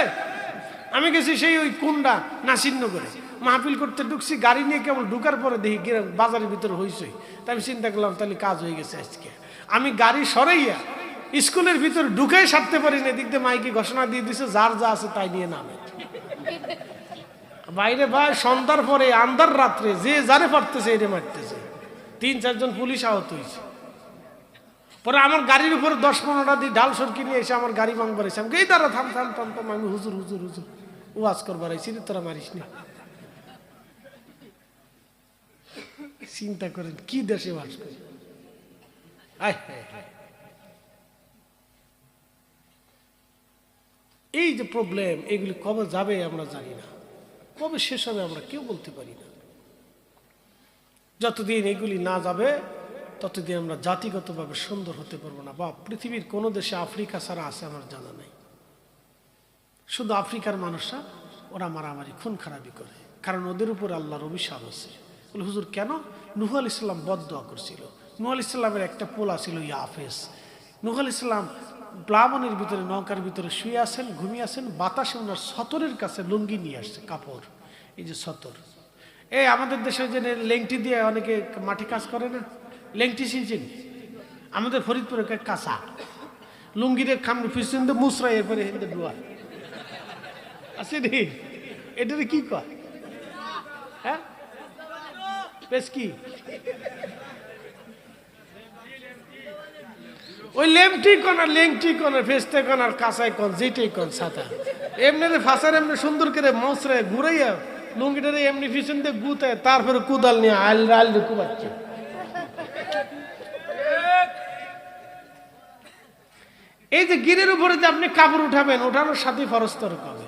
S1: আমি গেছি সেই ওই কুন্ডা নাসিরনগরে, মাহফিল করতে ঢুকছি, গাড়ি নিয়ে কেবল ঢুকার পরে দেখি বাজারের ভিতরে হইছই। তাই আমি চিন্তা করলাম তাহলে কাজ হয়ে গেছে আজকে। আমি গাড়ি সরাইয়া স্কুলের ভিতরে ঢুকেই সারতে পারি না, দিক দিয়ে মাইকে ঘোষণা দিয়ে দিছে যার যা আছে তাই নিয়ে নামে। বাইরে ভাই সন্ধ্যার পরে আন্ধার রাত্রে যে যারে পারতেছে এরে মারতেছে। 3-4 জন পুলিশ আহত হয়েছে। পরে আমার গাড়ির উপরে 10-15টা দিয়ে ঢাল সরকি নিয়ে এসে আমার গাড়ি ভাঙবার এসে আমাকে এই দাঁড়া, থাম। আমি হুজুর ওয়াজ করবার আইছি, তোরা মারিস না। চিন্তা করেন কি দেশে বাস করে। এই যে প্রবলেম, এগুলি কবে যাবে আমরা জানি না, কবে শেষ হবে আমরা কেউ বলতে পারি না। যতদিন এগুলি না যাবে ততদিন আমরা জাতিগতভাবে সুন্দর হতে পারবো না। বা পৃথিবীর কোনো দেশে আফ্রিকা ছাড়া আছে আমার জানা নাই, শুধু আফ্রিকার মানুষরা ওরা মারামারি খুন খারাপি করে, কারণ ওদের উপর আল্লাহর অভিশাপ আছে। বলে হুজুর কেন? নূহ আলাইহিস সালাম বদদোয়া করছিল। নূহ আলাইহিস সালামের একটা পোলা ছিল ইয়াফেস। নূহ আলাইহিস সালাম প্লাবনের ভিতরে, নৌকার ভিতরে শুয়ে আছেন, ঘুমিয়ে আছেন, বাতাসে ওনার সতরের কাছে লুঙ্গি নিয়ে আসছে, কাপড়, এই যে সতর। এই আমাদের দেশে যে লেংটি দিয়ে অনেকে মাটি কাজ করে না, লেংটি চিনছেন? আমাদের ফরিদপুরে কাঁচা লুঙ্গিরে খামড়ে পিছন দিয়ে মুসরা, এরপরে হিন্দে ডুয়া আছে রে। এটারে কি কয়? হ্যাঁ, বেশ কি ওই লেংটি কোন ফেস্তে কোন আর কাঁচাই কোন, যেটাই কোন ছাতা, এমনি ফাঁসার এমনি সুন্দর করে মশরে ঘুরাইয়া লুঙ্গিটারে এমনি পিছন দিয়ে গুতায়, তারপরে কুদাল নিয়ে আল কুবাচ্ছে। এই যে গিরের উপরে যে আপনি কাপড় উঠাবেন, ওঠানোর সাথে ফরজ তরক হবে।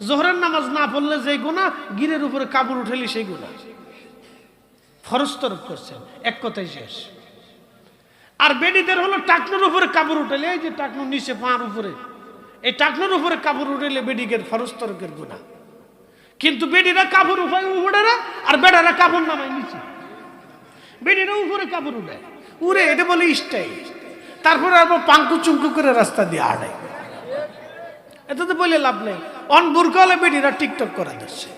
S1: জোহরের নামাজ না পড়লে যে গুনাহ, গিরের উপরে কাপড় উঠালে সেই গুনাহ। ফরজ তরক করছেন, এক কথাই শেষ। আর বেডিদের হলো টাকনুর উপরে কাপড় উঠালে, এই যে টাকনুর নিচে পাঁর উপরে, এই টাকনুর উপরে কাপড় উঠালে বেডিকের ফরজ তরকের গুনাহ। কিন্তু বেডিরা কাপড় উঠায় উপরে, আর বেডারা কাপড় নামায় নিচে। বেডিরা উপরে কাপড় উঠায় উড়ে, এটা বলে স্টাইল। তারপরে আবার পাঙ্কু চুঙ্কু করে রাস্তা দিয়ে আড়ায়, এটাতে বলে লাভ নেই। অন বুরকা হলে বেডিরা টিকটক করে দিচ্ছে,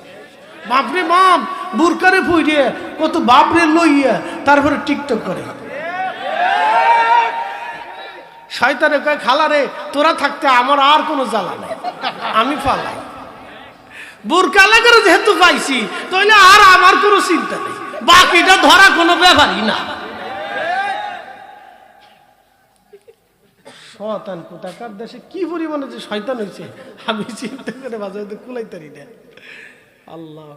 S1: বাপরে বাপ বুরকারে ফুইয়ে কত বাপরে লইয়া তারপরে টিকটক করে। শয়তানে কয় খালা রে, তোরা থাকতে আমার আর কোনো জ্বালা নেই, আমি পালাই। বুরকা লাগারে যেহেতু পাইছি, তাহলে আর আমার কোনো চিন্তা নেই, বাকিটা ধরা কোনো ব্যাপারই না। শয়তান কোথাকার দেশে কি পরিমাণে যে শয়তান হয়েছে, আমি চিন্তা করে মাঝে মধ্যে কুলাইতারি না। আল্লাহ,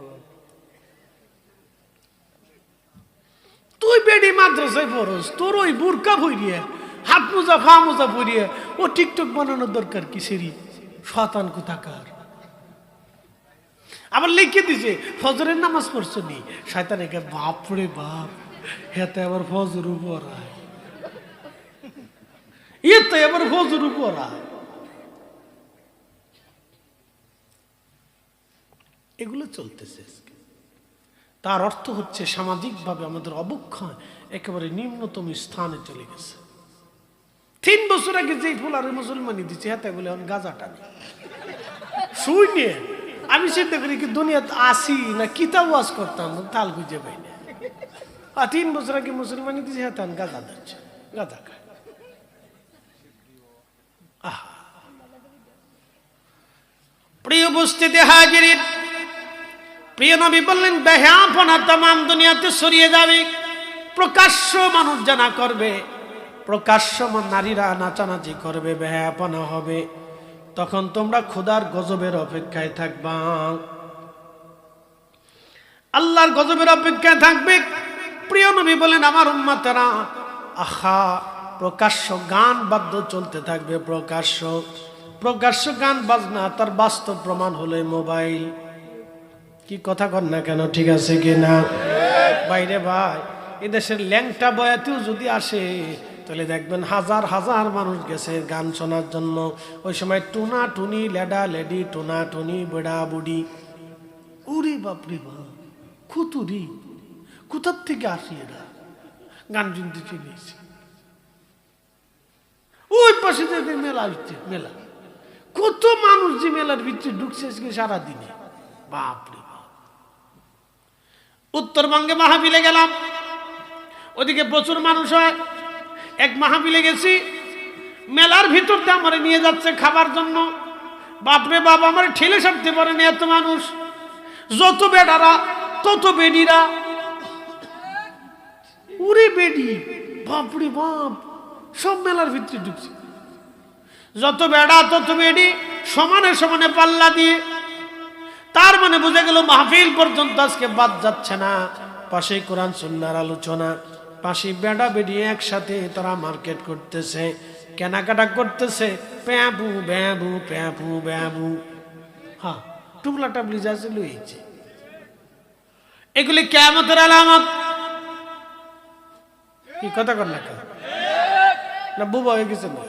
S1: তুই বেডি মাদ্রাসায় পড়স, তোর ওই বুরকা ভরিয়ে, হাত মোজা ফা মোজা ভরিয়ে ও টিকটক বানানোর দরকার কি? সেরি শয়তান কোথাকার। আবার লিখে দিছে ফজরের নামাজ পড়ছো নি, শয়তান একে বাপরে বাপ, হেতে আবার ফজর উপর আয়, এতে আবার ফজর উপর আয়। এগুলো চলতেছে। তার অর্থ হচ্ছে সামাজিকভাবে আমাদের অবক্ষয় একেবারে নিম্নতম স্থানে চলে গেছে। 3 বছর আগে যে ফুলারে মুসলমানি দিচ্ছে, হাতে বলে গাঁজা টানে শুই নিয়ে আমি চিন্তা করি কি দুনিয়াতে আসি না কিতাব ওয়াজ করতাম তাল খুঁজে পাই না। আর 3 বছর আগে মুসলমানি দিয়েছে হেতান গাঁজা ধরছে, গাঁজা খায়। প্রিয় উপস্থিতি হাজিরিন, প্রিয় নবী বললেন বেহায়াপনা তামাম দুনিয়াতে ছড়িয়ে যাবে। প্রকাশ্য মানুষ জানা করবে, প্রকাশ্য নারীরা নাচানাচি করবে, বেহায়াপনা হবে। তখন তোমরা খোদার গজবের অপেক্ষায় থাকবা, আল্লাহর গজবের অপেক্ষায় থাকবে। প্রিয় নবী বলেন আমার উম্মতেরা আহা প্রকাশ্য গান বাদ্য চলতে থাকবে, প্রকাশ্য গান বাজনা। তার বাস্তব প্রমাণ হলো মোবাইল। কি কথা কর না কেন, ঠিক আছে কিনা? বাইরে ভাই এদেশের ল্যাংটা বয়াতেও যদি আসে তাহলে দেখবেন হাজার হাজার মানুষ গেছে গান শোনার জন্য। ওই সময় টুনা টুনি, লেডা লেডি, টুনা টুনি, বেড়া বুড়ি, উরি বাপরি বাপ, খুতুরি, কোথার থেকে আসি এরা গান শুনতে চলেছে। ওই পাশে মেলা হচ্ছে, মেলা কত মানুষ যে মেলার ভিতরে ঢুকছে সারাদিনে, বাপরে বাপ। উত্তরবঙ্গে মাহফিলে গেলাম, ওদিকে প্রচুর মানুষ হয়। এক মাহফিলে গেছি, মেলার ভিতর দিয়ে আমার নিয়ে যাচ্ছে খাবার জন্য। বাপরে বাপ, আমার ঠেলে সারতে পারেনি এত মানুষ। যত বেডারা তত বেডিরা, উরে বেডি, বাপরে বাপ, সব মেলার ভিতরে ঢুকছে। যত বেড়া তত বেডি, সমানে সমানে পাল্লা দিয়ে। তার মানে বুঝে গেল মাহফিল পর্যন্ত আজকে বাদ যাচ্ছে না। পাশে কোরআন সুন্নাহর আলোচনা, পাশে বেড়া বেডি একসাথে তারা মার্কেট করতেছে, কেনাকাটা করতেছে, প্যাবু ব্যাবু প্যাবু ব্যাবু। হ্যাঁ, টুবলা টাবলি যা ছিল হয়েছে। এগুলি কিয়ামতের আলামত। কি কথা কর না কেন, না বুবা হয়ে গেছে না,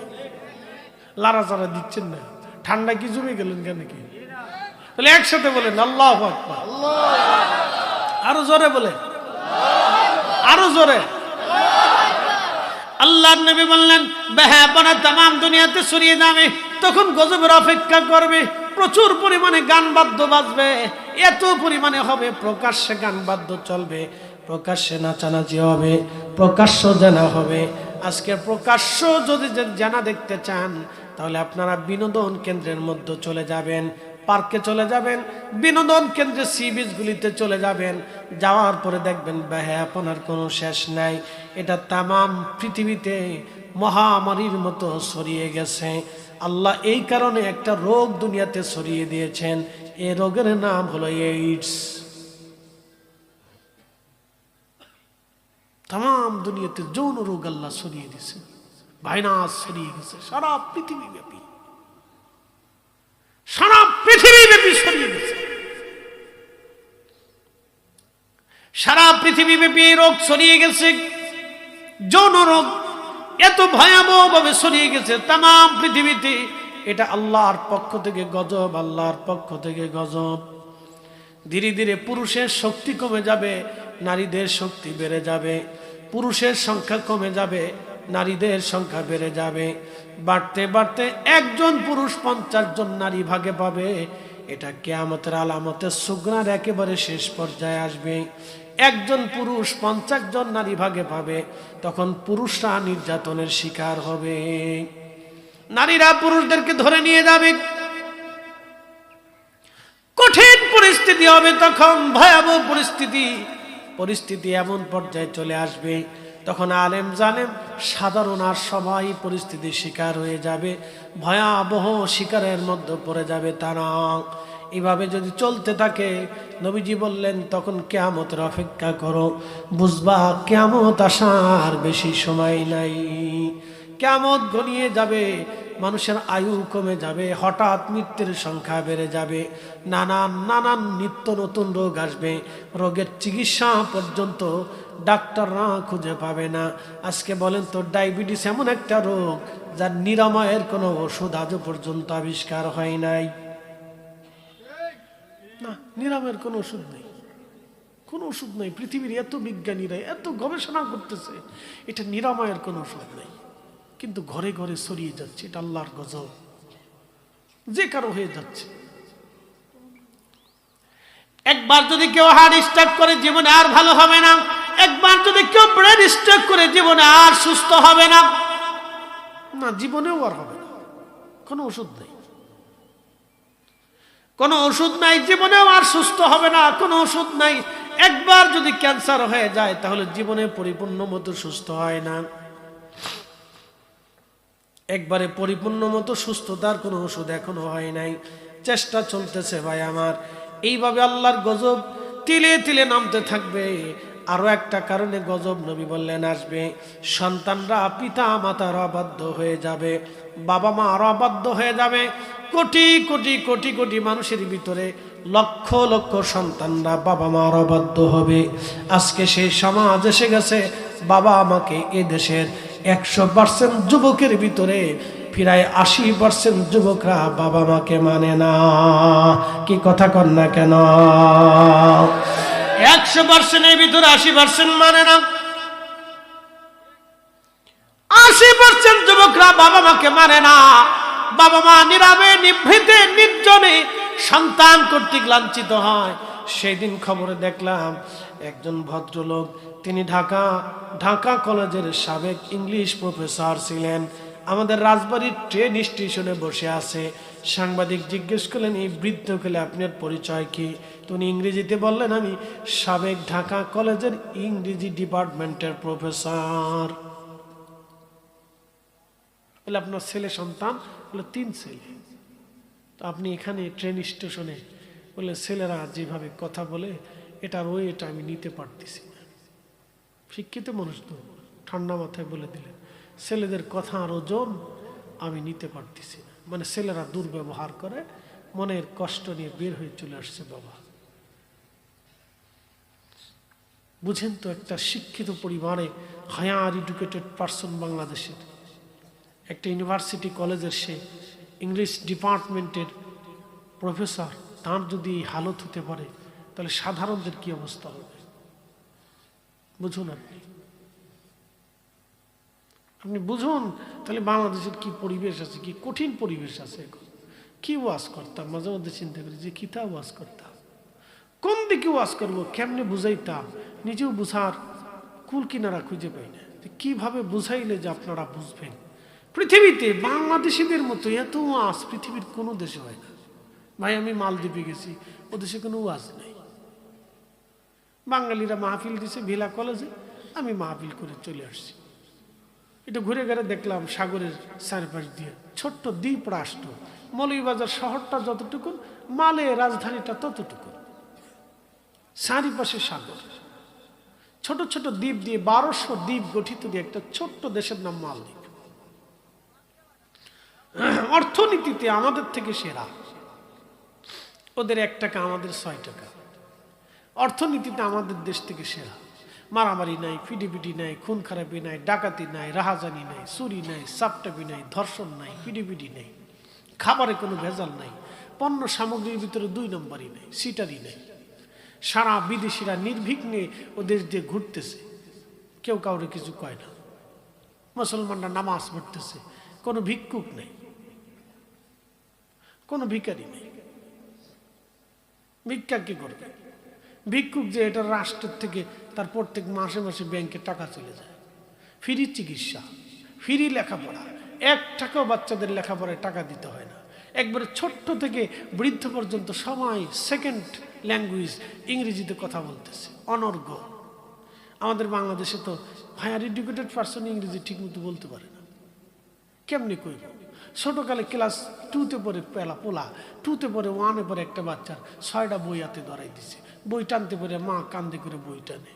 S1: লারা চারা দিচ্ছেন না, ঠান্ডা কি জমে গেলেন কেন? কি তাহলে একসাথে বলেন আল্লাহু আকবার, আরো জোরে বলে, আরো জোরে। আল্লাহর নবী বললেন বেহায়াপনা তামাম দুনিয়াতে ছড়িয়ে যাবে। তখন গজবের অপেক্ষা করবে, প্রচুর পরিমাণে গান বাদ্য বাজবে, এত পরিমাণে হবে প্রকাশ্যে গান বাদ্য চলবে, প্রকাশ্যে নাচানাচি হবে, প্রকাশ্য জানা হবে। আজকে প্রকাশ্য যদি জানা দেখতে চান তাহলে আপনারা বিনোদন কেন্দ্রের মধ্যে চলে যাবেন, পার্কে চলে যাবেন, বিনোদন কেন্দ্রে সি বিচগুলিতে চলে যাবেন। যাওয়ার পরে দেখবেন বেহায়াপনার কোনো শেষ নাই। এটা তামাম পৃথিবীতে মহামারীর মতো ছড়িয়ে গেছে। আল্লাহ এই কারণে একটা রোগ দুনিয়াতে ছড়িয়ে দিয়েছেন, এই রোগের নাম হলো এইডস। তাম দুনিয়াতে যৌন রোগ আল্লাহ ছড়িয়ে দিয়েছে, ভাইরাস ছড়িয়ে গেছে সারা পৃথিবী ব্যাপী, সারা পৃথিবী ব্যাপী ছড়িয়ে গেছে। সারা পৃথিবী ব্যাপী রোগ ছড়িয়ে গেছে, যৌন রোগ এত ভয়াবহ ভাবে ছড়িয়ে গেছে তাম পৃথিবীতে। এটা আল্লাহর পক্ষ থেকে গজব, আল্লাহর পক্ষ থেকে গজব। ধীরে ধীরে পুরুষের শক্তি কমে যাবে, নারীদের শক্তি বেড়ে যাবে। পুরুষের সংখ্যা কমে যাবে, নারীদের সংখ্যা বেড়ে যাবে। বাড়তে বাড়তে একজন পুরুষ 50 জন নারী ভাগে পাবে। এটা কিয়ামতের আলামতের সুগনার একেবারে শেষ পর্যায়ে আসবে। একজন পুরুষ 50 জন নারী ভাগে পাবে, তখন পুরুষরা নির্যাতনের শিকার হবে। নারীরা পুরুষদেরকে ধরে নিয়ে যাবে, কঠিন পরিস্থিতি হবে। তখন ভয়াবহ পরিস্থিতি এমন পর্যায়ে চলে আসবে, তখন আলেম জালেম সাধারণ আর সবাই পরিস্থিতির শিকার হয়ে যাবে, ভয়াবহ শিকারের মধ্যে পড়ে যাবে তারা। এভাবে যদি চলতে থাকে, নবীজি বললেন তখন কিয়ামতের অপেক্ষা করো, বুঝবা কিয়ামত আসার বেশি সময় নাই। কিয়ামত ঘনিয়ে যাবে, মানুষের আয়ু কমে যাবে, হঠাৎ মৃত্যুর সংখ্যা বেড়ে যাবে, নানান নিত্য নতুন রোগ আসবে। রোগের চিকিৎসা পর্যন্ত ডাক্তাররা খুঁজে পাবে না। আজকে বলেন তো, ডায়াবেটিস এমন একটা রোগ যার নিরাময়ের কোনো ওষুধ আজও পর্যন্ত আবিষ্কার হয় নাই। না, নিরাময়ের কোনো ওষুধ নেই, কোনো ওষুধ নেই। পৃথিবীর এত বিজ্ঞানীরা এত গবেষণা করতেছে, এটা নিরাময়ের কোনো ওষুধ নেই, কিন্তু ঘরে ঘরে ছড়িয়ে যাচ্ছে। এটা আল্লাহর গজব, যে কারো হয়ে যাচ্ছে। একবার যদি কেউ হার্ট স্ট্রোক করে জীবনে আর ভালো হবে না, একবার যদি কেউ ব্রেন স্ট্রোক করে জীবনে আর সুস্থ হবে না, না জীবনেও আর হবে না। কোনো ওষুধ নেই, কোনো ওষুধ নাই, জীবনেও আর সুস্থ হবে না, কোনো ওষুধ নাই। একবার যদি ক্যান্সার হয়ে যায় তাহলে জীবনে পরিপূর্ণ মতো সুস্থ হয় না। একবারে পরিপূর্ণ মতো সুস্থতার কোনো ওষুধ এখনো হয় নাই, চেষ্টা চলতেছে ভাই আমার। এইভাবে আল্লাহর গজব তিলে তিলে নামতে থাকবে। আরো একটা কারণে গজব নবী বললেন আসবে, সন্তানরা পিতা মাতার অবাধ্য হয়ে যাবে, বাবা মা আরো অবাধ্য হয়ে যাবে। কোটি কোটি কোটি কোটি মানুষের ভিতরে লক্ষ লক্ষ সন্তানরা বাবা মার অবাধ্য হবে। আজকে সেই সমাজ এসে গেছে, বাবা আমাকে এ দেশের 100% যুবকের ভিতরে প্রায় 80% যুবকরা বাবা মাকে মানে না। কি কথা কন না কেন? 100%-এর ভিতরে 80% মানে না। 80% যুবকরা বাবা মাকে মানে না। বাবা মা নীরবে নিভৃতে নির্জনে সন্তান কর্তৃক লাঞ্ছিত হয়। সেদিন খবরে দেখলাম একজন ভদ্রলোক, তিনি ঢাকা কলেজের সাবেক ইংলিশ প্রফেসর ছিলেন। আমাদের রাজবাড়ির ট্রেন স্টেশনে বসে আছে। সাংবাদিক জিজ্ঞেস করলেন, এই বৃদ্ধ কালে আপনার পরিচয় কি? তিনি ইংরেজিতে বললেন, আমি সাবেক ঢাকা কলেজের ইংরেজি ডিপার্টমেন্টের প্রফেসর। বলে আপনার ছেলে সন্তান? বলে 3 ছেলে। তো আপনি এখানে ট্রেন স্টেশনে? বলে ছেলেরা যেভাবে কথা বলে এটার ওয়েটা আমি নিতে পারতেছি না। শিক্ষিত মানুষ তো ঠান্ডা মাথায় বলে দিলেন, ছেলেদের কথা আর ওজন আমি নিতে পারতেছি না। মানে ছেলেরা দুর্ব্যবহার করে, মনের কষ্ট নিয়ে বের হয়ে চলে আসছে বাবা। বুঝেন তো, একটা শিক্ষিত পরিবারে হায়ার এডুকেটেড পার্সন, বাংলাদেশের একটা ইউনিভার্সিটি কলেজের সে ইংলিশ ডিপার্টমেন্টের প্রফেসর, তার যদি হালত হতে পারে তাহলে সাধারণদের কি অবস্থা হবে বুঝুন। আপনি বুঝুন তাহলে বাংলাদেশের কি পরিবেশ আছে, কি কঠিন পরিবেশ আছে। এখন কি ওয়াজ করতাম, মাঝে মধ্যে চিন্তা করি যে কিতা ওয়াজ করতাম, কোন দিকে ওয়াজ করবো, কেমনে বুঝাইতাম, নিজেও বুঝার কুল কিনারা খুঁজে পাই না। কিভাবে বুঝাইলে যে আপনারা বুঝবেন। পৃথিবীতে বাংলাদেশিদের মতো এত ওয়াজ পৃথিবীর কোনো দেশে হয় না ভাই। আমি মালদ্বীপে গেছি, ও দেশে কোনো ওয়াজ নেই। বাঙালিরা মাহফিল দিছে ভিলা কলেজে, আমি মাহফিল করে চলে আসছি। এটা ঘুরে ঘুরে দেখলাম সাগরের চারপাশ দিয়ে ছোট্ট দ্বীপ রাষ্ট্র। মৌলভীবাজার শহরটা যতটুকু, মালে রাজধানীটা ততটুকু, চারিপাশে সাগর, ছোট ছোট দ্বীপ দিয়ে 1200 দ্বীপ গঠিত দিয়ে একটা ছোট্ট দেশের নাম মালদ্বীপ। অর্থনীতিতে আমাদের থেকে সেরা, ওদের 1 টাকা আমাদের 6 টাকা। অর্থনীতিতে আমাদের দেশ থেকে সেরা। মারামারি নাই, পিডিপিডি নাই, খুন খারাপি নাই, ডাকাতি নাই, রাহাজানি নাই, চুরি নাই, সাপটাপি নাই, ধর্ষণ নাই, পিডিপিডি নাই, খাবারে কোনো ভেজাল নাই, পণ্য সামগ্রীর ভিতরে 2 নম্বরই নেই, সিটারই নেই। সারা বিদেশিরা নির্বিঘ্নে ওদের দিয়ে ঘুরতেছে, কেউ কাউরে কিছু কয় না। মুসলমানরা নামাজ পড়তেছে, কোনো ভিক্ষুক নেই, কোনো ভিখারি নেই। ভিক্ষা কি করবে? ভিক্ষুক যে এটা রাষ্ট্রের থেকে তার প্রত্যেক মাসে মাসে ব্যাংকে টাকা চলে যায়। ফ্রি চিকিৎসা, ফ্রি লেখাপড়া, 1 টাকাও বাচ্চাদের লেখাপড়ায় টাকা দিতে হয় না। একবারে ছোট্ট থেকে বৃদ্ধ পর্যন্ত সবাই সেকেন্ড ল্যাঙ্গুয়েজ ইংরেজিতে কথা বলতেছে অনর্গ। আমাদের বাংলাদেশে তো হায়ার এডুকেটেড পার্সন ইংরেজি ঠিক মতো বলতে পারে না। কেমনি কইব? ছোটকালে ক্লাস 2তে পড়ে পোলা 2তে পড়ে 1-এ পড়ে একটা বাচ্চার 6টা বই হাতে ধরাই দিছে। বই টানতে পারে মা কান্দে করে বই টানে।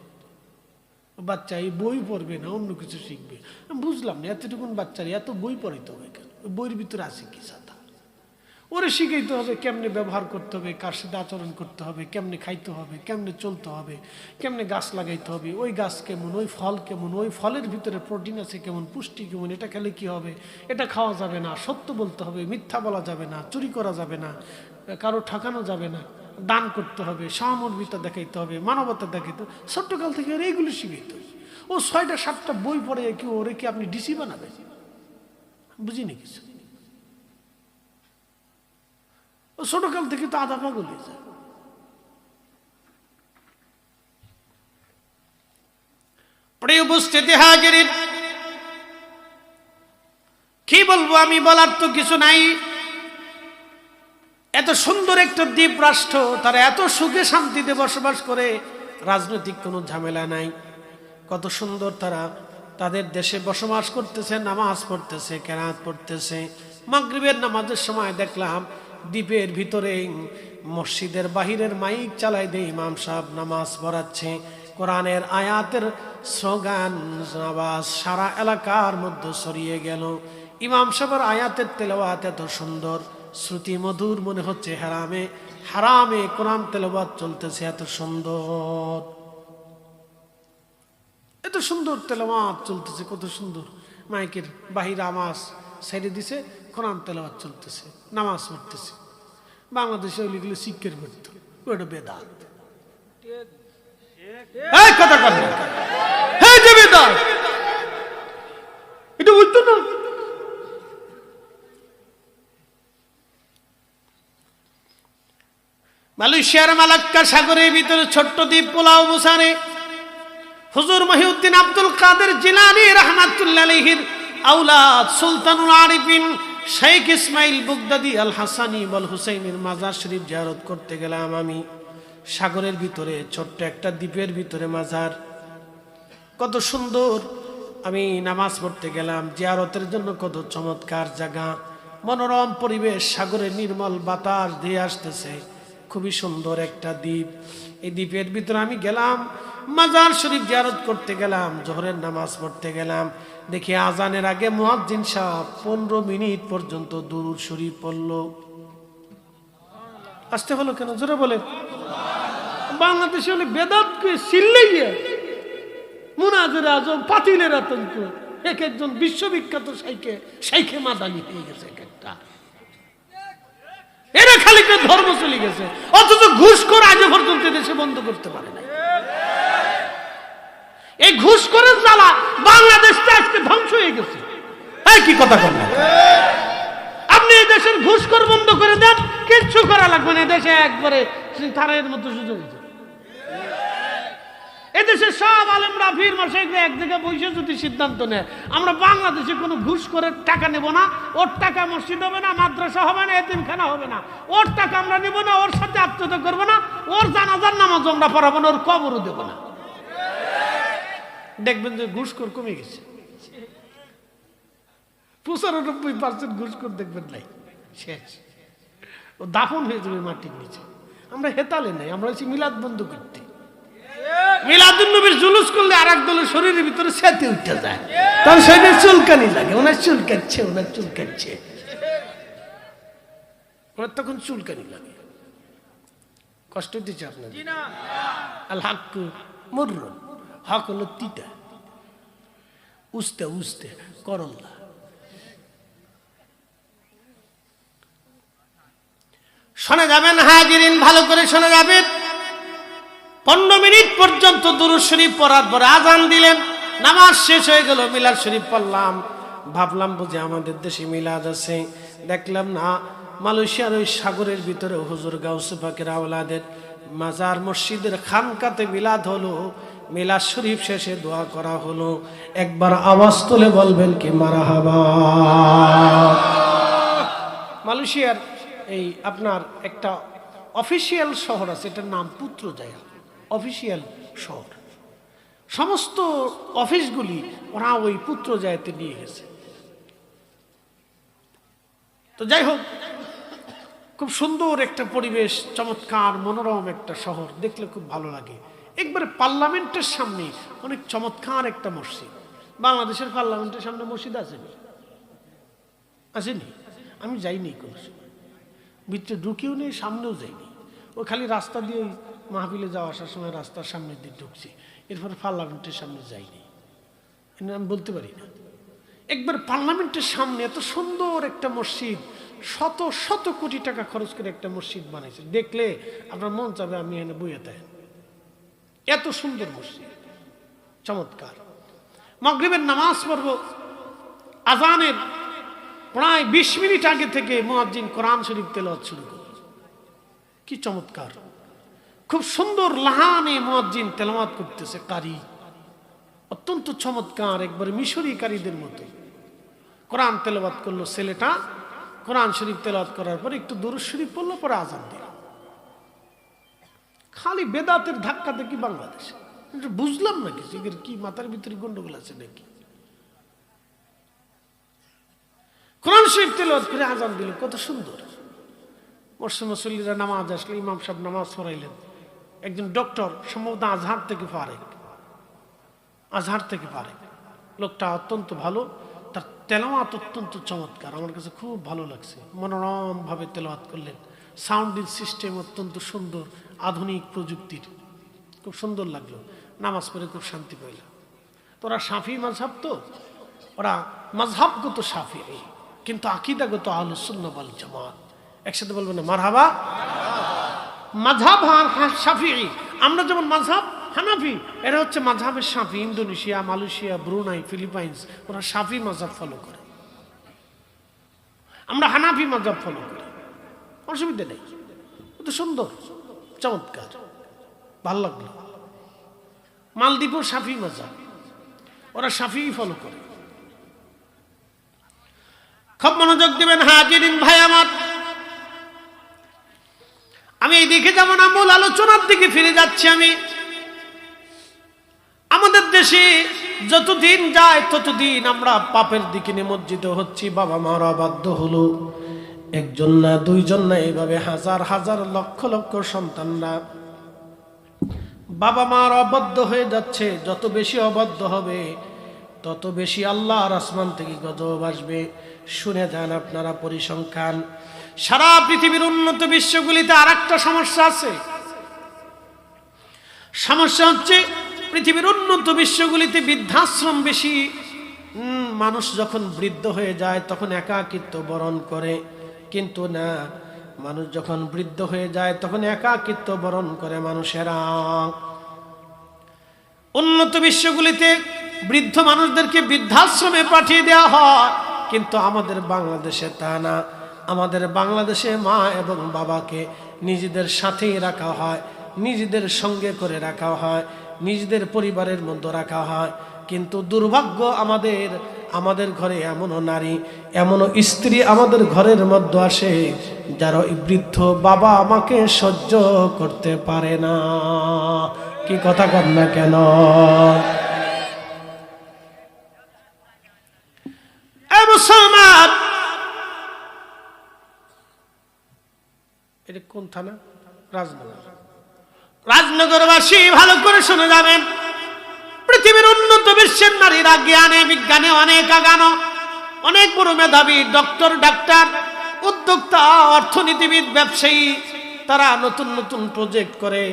S1: বাচ্চা এই বই পড়বে না, অন্য কিছু শিখবে। আমি বুঝলাম না এতটুকুন বাচ্চার এত বই পড়াইতে হবে কেন? বইয়ের ভিতরে আছে কি সাথা? ওরে শিখাইতে হবে কেমনে ব্যবহার করতে হবে, কার সাথে আচরণ করতে হবে, কেমনে খাইতে হবে, কেমনে চলতে হবে, কেমনে গাছ লাগাইতে হবে, ওই গাছ কেমন, ওই ফল কেমন, ওই ফলের ভিতরে প্রোটিন আছে কেমন, পুষ্টি কেমন, এটা খেলে কি হবে, এটা খাওয়া যাবে না, সত্য বলতে হবে, মিথ্যা বলা যাবে না, চুরি করা যাবে না, কারো ঠকানো যাবে না, দান করতে হবে, সহমর্মিতা দেখাইতে হবে, মানবতা দেখাইতে হবে। ছোট্টকাল থেকে ওরা এইগুলো শিখাইতে হবে। ও 6টা 7টা বই পড়ে কি ওরে কি আপনি ডিসি বানাবে? বুঝিনি কিছু। ছোটকাল থেকে তো আধা পাগল হয়ে যায়। প্রিয় উপস্থিতি হাজিরিন, কি বলবো আমি, বলার তো কিছু নাই। এত সুন্দর একটা দ্বীপ রাষ্ট্র, তারা এত সুখে শান্তিতে বসবাস করে, রাজনৈতিক কোনো ঝামেলা নাই। কত সুন্দর তারা তাদের দেশে বসবাস করতেছে, নামাজ পড়তেছে, কেরাত পড়তেছে। মাগরিবের নামাজের সময় দেখলাম দ্বীপের ভিতরে মসজিদের বাহিরের মাইক চালাই দিয়ে ইমাম সাহেব নামাজ পড়াচ্ছে। কোরআনের আয়াতের স্লোগান আওয়াজ সারা এলাকার মধ্যে ছড়িয়ে গেল। ইমাম সাহেবের আয়াতের তেলাওয়াত এত সুন্দর, শ্রুতি মধুর, মনে হচ্ছে হারামে হারামে কোরআন তেলাওয়াত চলতেছে। এত সুন্দর, এত সুন্দর তেলাওয়াত চলতেছে, কত সুন্দর। মাইকের বাহির আওয়াজ ছেড়ে দিছে, কোরআন তেলাওয়াত চলতেছে, নামাজ পড়তেছে। বাংলাদেশে ওইগুলো শিক্ষের করতো, ওটা বেদাত। কথা কথা বেদাত, এটা বুঝতো না। মালয়েশিয়ার মালাক্কা সাগরের ভিতরে ছোট্ট দ্বীপ পোলাও মুসারে হুজুর মহিউদ্দিন আব্দুল কাদের জিলানী রাহমাতুল্লাহ আলাইহির আওলাদ সুলতানুল আরিফিন শেখ ইসমাইল বুগদাদি আল হাসানি বল হুসাইনের মাজার শরীফ জিয়ারত করতে গেলাম আমি। সাগরের ভিতরে ছোট্ট একটা দ্বীপের ভিতরে মাজার, কত সুন্দর। আমি নামাজ পড়তে গেলাম জিয়ারতের জন্য, কত চমৎকার জায়গা, মনোরম পরিবেশ, সাগরের নির্মল বাতাস দিয়ে আসতেছে, খুবই সুন্দর একটা দ্বীপ। এই দ্বীপের ভিতরে আমি গেলাম, মাজার শরীফ জিয়ারত করতে গেলাম, জোহরের নামাজ পড়তে গেলাম। দেখি আজানের আগে মুয়াজ্জিন সাহেব 15 মিনিট পর্যন্ত দুরূদ শরীফ পড়লো। আসতে হলো কেন, জোরে বলে। বাংলাদেশে হলে বেদাতকে সিল্লাইয়া মুনাজের আজম, পাতিলের আতঙ্ক, এক একজন বিশ্ববিখ্যাত শাইখে মাদানি হয়ে গেছে এক একটা। এরা খালি ধর্ম চলে গেছে, অথচ ঘুষখোর আজ পর্যন্ত দেশে বন্ধ করতে পারে না। এই ঘুষখোরের জ্বালা বাংলাদেশটা আজকে ধ্বংস হয়ে গেছে। কি কথা বলেন আপনি? এই দেশের ঘুষখোর বন্ধ করে দেন, কিচ্ছু করা লাগবে না, দেশে একবারে তারের মতো সুযোগ হয়েছে। এদেশের সব আলেমরা ফির মাসাইকরা এক জায়গায় বসে যদি সিদ্ধান্ত নেয়, আমরা বাংলাদেশে কোনো ঘুষ করে টাকা নেব না, ওর টাকা মসজিদ হবে না, মাদ্রাসা হবে না, এতিমখানা হবে না, ওর টাকা আমরা নেব না, ওর সাথে আত্মীয়তা করবো না, ওর জানাজার নামাজ আমরা পড়াবো না, ওর কবরও দেব না, দেখবেন যে ঘুষখোর কমে গেছে। 95% ঘুষখোর দেখবেন নাই, শেষ। ও দাফন হয়ে যাবে মাটির নিচে। আমরা হেতালে নাই, আমরা হচ্ছে মিলাদ বন্ধ করতে। মিলাদুন নবীর জুলুস করলে আর এক দলের শরীরের ভিতরে সেতে উঠে যায়, তার শরীরে চুলকানি লাগে, ওনার চুলকাচ্ছে, ওনার চুলকাচ্ছে, ওনার তখন চুলকানি লাগে। কষ্ট দিচ্ছে আপনার। আল হক মুররুন, হক হলো তিতা, উস্তে উস্তে করল্লা। শোনা যাবেন হাজিরিন, ভালো করে শোনা যাবেন। 15 মিনিট পর্যন্ত দুরূদ শরীফ পড়ার পর আজান দিলেন, নামাজ শেষ হয়ে গেল, মিলাদ শরীফ পড়লাম। ভাবলাম বুঝে আমাদের দেশে মিলাদ আছে, দেখলাম না, মালয়েশিয়ার ওই সাগরের ভিতরে হুজুর গাউসে পাকের আওলাদের মাজার মসজিদের খানকাতে মিলাদ হলো। মিলাদ শরীফ শেষে দোয়া করা হলো। একবার আওয়াজ তুলে বলবেন কি মারহাবা। মালয়েশিয়ার এই আপনার একটা অফিসিয়াল শহর আছে, এটার নাম পুত্রজায়া, অফিসিয়াল শহর। সমস্ত অফিসগুলি ওরা ওই পুত্রজায়াতে নিয়ে গেছে। তো যাই হোক, খুব সুন্দর একটা পরিবেশ, চমৎকার মনোরম একটা শহর, দেখলে খুব ভালো লাগে। একবারে পার্লামেন্টের সামনে অনেক চমৎকার একটা মসজিদ। বাংলাদেশের পার্লামেন্টের সামনে মসজিদ আসেনি? আসেনি? আমি যাইনি কোনো সময়, ভিতরে ঢুকেও নেই, সামনেও যাইনি। ও খালি রাস্তা দিয়ে মাহফিলে যাওয়া আসার সময় রাস্তার সামনে দিয়ে ঢুকছি, এরপরে পার্লামেন্টের সামনে যাইনি, আমি বলতে পারি না। একবার পার্লামেন্টের সামনে এত সুন্দর একটা মসজিদ, শত শত কোটি টাকা খরচ করে একটা মসজিদ বানাইছে, দেখলে আপনার মন চাবে আমি এখানে বইয়ে থাকেন। এত সুন্দর মসজিদ, চমৎকার। মাগরিবের নামাজ পড়ব, আজানের প্রায় 20 মিনিট আগে থেকে মুয়াজ্জিন কোরআন শরীফ তেলাওয়াত শুরু করল। কি চমৎকার, খুব সুন্দর লাহানে মুয়াজ্জিন তেলাওয়াত করতেছে, কারি অত্যন্ত চমৎকার, একবারে মিশরী কারীদের মতো কোরআন তেলাওয়াত করলো ছেলেটা। কোরআন শরীফ তেলাওয়াত করার পর একটু দুরূদ শরীফ পড়লো, পরে আজান দিল। খালি বেদাতের ধাক্কা দেখি বাংলাদেশে, বুঝলাম না কিছু, এর কি মাথার ভিতরে গন্ডগোল আছে নাকি। কোরআন শরীফ তেলাওয়াত করে আজান দিল, কত সুন্দর। মুসল্লিরা নামাজ আসলে ইমাম সাহেব নামাজ পড়াইলেন। একজন ডক্টর, সম্ভবত আজহার থেকে পারে, লোকটা অত্যন্ত ভালো, তার তেলাওয়াত অত্যন্ত চমৎকার, আমার কাছে খুব ভালো লাগছে। মনোরম ভাবে তেলাওয়াত করলেন, সাউন্ডিং সিস্টেম অত্যন্ত সুন্দর, আধুনিক প্রযুক্তির, খুব সুন্দর লাগলো। নামাজ পড়ে খুব শান্তি পাইলাম। তো ওরা শাফি মাযহাব, তো ওরা মাযহাবগত শাফি, কিন্তু আকীদাগত আহলুস সুন্নাহ ওয়াল জামাত। একসাথে বলবেন না মারহাবা। মাযহাব শাফিঈ, আমরা যেমন মাযহাব হানাফি, এরা হচ্ছে মাযহাবের শাফি। ইন্দোনেশিয়া, মালয়েশিয়া, ব্রুনাই, ফিলিপাইন্স, ওরা শাফি মাযহাব ফলো করে, আমরা হানাফি মাযহাব ফলো করি। অসুবিধা নেই, কত সুন্দর চমৎকার, ভাল লাগলো। মালদ্বীপও শাফি মাযহাব, ওরা শাফি ফলো করে। খুব মনোযোগ দিবেন হাজিরিন ভাই আমার। আমি এই দিকে যেমন মূল আলোচনার দিকে ফিরে যাচ্ছি। আমাদের দেশে যতদিন যায় ততদিন আমরা পাপের দিকে নিমজ্জিত হচ্ছি। বাবা মারা বাধ্য হলো, একজন না দুইজন না, এইভাবে হাজার হাজার লক্ষ লক্ষ সন্তানরা বাবা মার অবাধ্য হয়ে যাচ্ছে। যত বেশি অবাধ্য হবে তত বেশি আল্লাহর আসমান থেকে গজব আসবে। শুনে যান আপনারা পরিসংখ্যান, সারা পৃথিবীর উন্নত বিশ্বগুলিতে আর একটা সমস্যা আছে। সমস্যা হচ্ছে পৃথিবীর উন্নত বিশ্বগুলিতে বৃদ্ধাশ্রম বেশি। মানুষ যখন বৃদ্ধ হয়ে যায় তখন একাকিত্ব বরণ করে, কিন্তু না, মানুষ যখন বৃদ্ধ হয়ে যায় তখন একাকিত্ব বরণ করে মানুষেরা। উন্নত বিশ্বগুলিতে বৃদ্ধ মানুষদেরকে বৃদ্ধাশ্রমে পাঠিয়ে দেওয়া হয়, কিন্তু আমাদের বাংলাদেশে তা না। আমাদের বাংলাদেশে মা এবং বাবাকে নিজেদের সাথেই রাখা হয়, নিজেদের সঙ্গে করে রাখা হয়, নিজেদের পরিবারের মধ্যে রাখা হয়। কিন্তু দুর্ভাগ্য, আমাদের ঘরে এমনও নারী, এমনও স্ত্রী আমাদের ঘরের মধ্যে আসে যারা বৃদ্ধ বাবা আমাকে সহ্য করতে পারে না। কি কথা কর না কেন? মুসলমান, এটা কোন থানা? রাজনগরবাসী ভালো করে শুনে যাবেন। পৃথিবীর উন্নত বিশ্বের নারীরা জ্ঞানে বিজ্ঞানে অনেক আগানো, অনেক বড় মেধাবী, ডক্টর, ডাক্তার, উদ্যোক্তা, অর্থনীতিবিদ, ব্যবসায়ী। তারা নতুন নতুন প্রজেক্ট করে।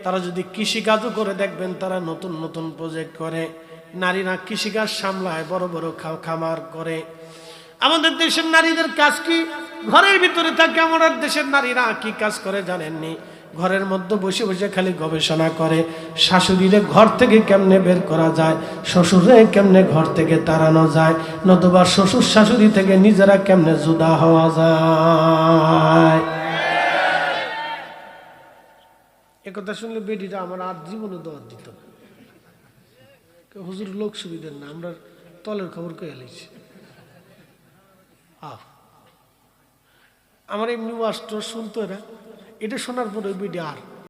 S1: তারা যদি কৃষিকাজও করে দেখবেন, তারা নতুন নতুন প্রজেক্ট করে। নারীরা কৃষিকাজ সামলায়, বড় বড় খামার করে। আমাদের দেশের নারীদের কাজ কি? ঘরের ভিতরে থাকে। আমাদের দেশের নারীরা কি কাজ করে জানেননি? ঘরের মধ্যে বসে বসে খালি গবেষণা করে, শাশুড়িরে ঘর থেকে কেমনে বের করা যায়, শ্বশুরে কেমনে ঘর থেকে তাড়ানো যায়, নতুবা শ্বশুর শাশুড়ি থেকে নিজেরা কেমনে জুদা হওয়া যায়। একথা শুনলে বেটিটা আমার আর জীবনে দর দিত না। হুজুর লোক সুবিধার না, আমরা তলের খবর কে এলেছি। আমার এমনি ওয়াস্ট শুনতো এরা, এটা শোনার পরে বেটি আর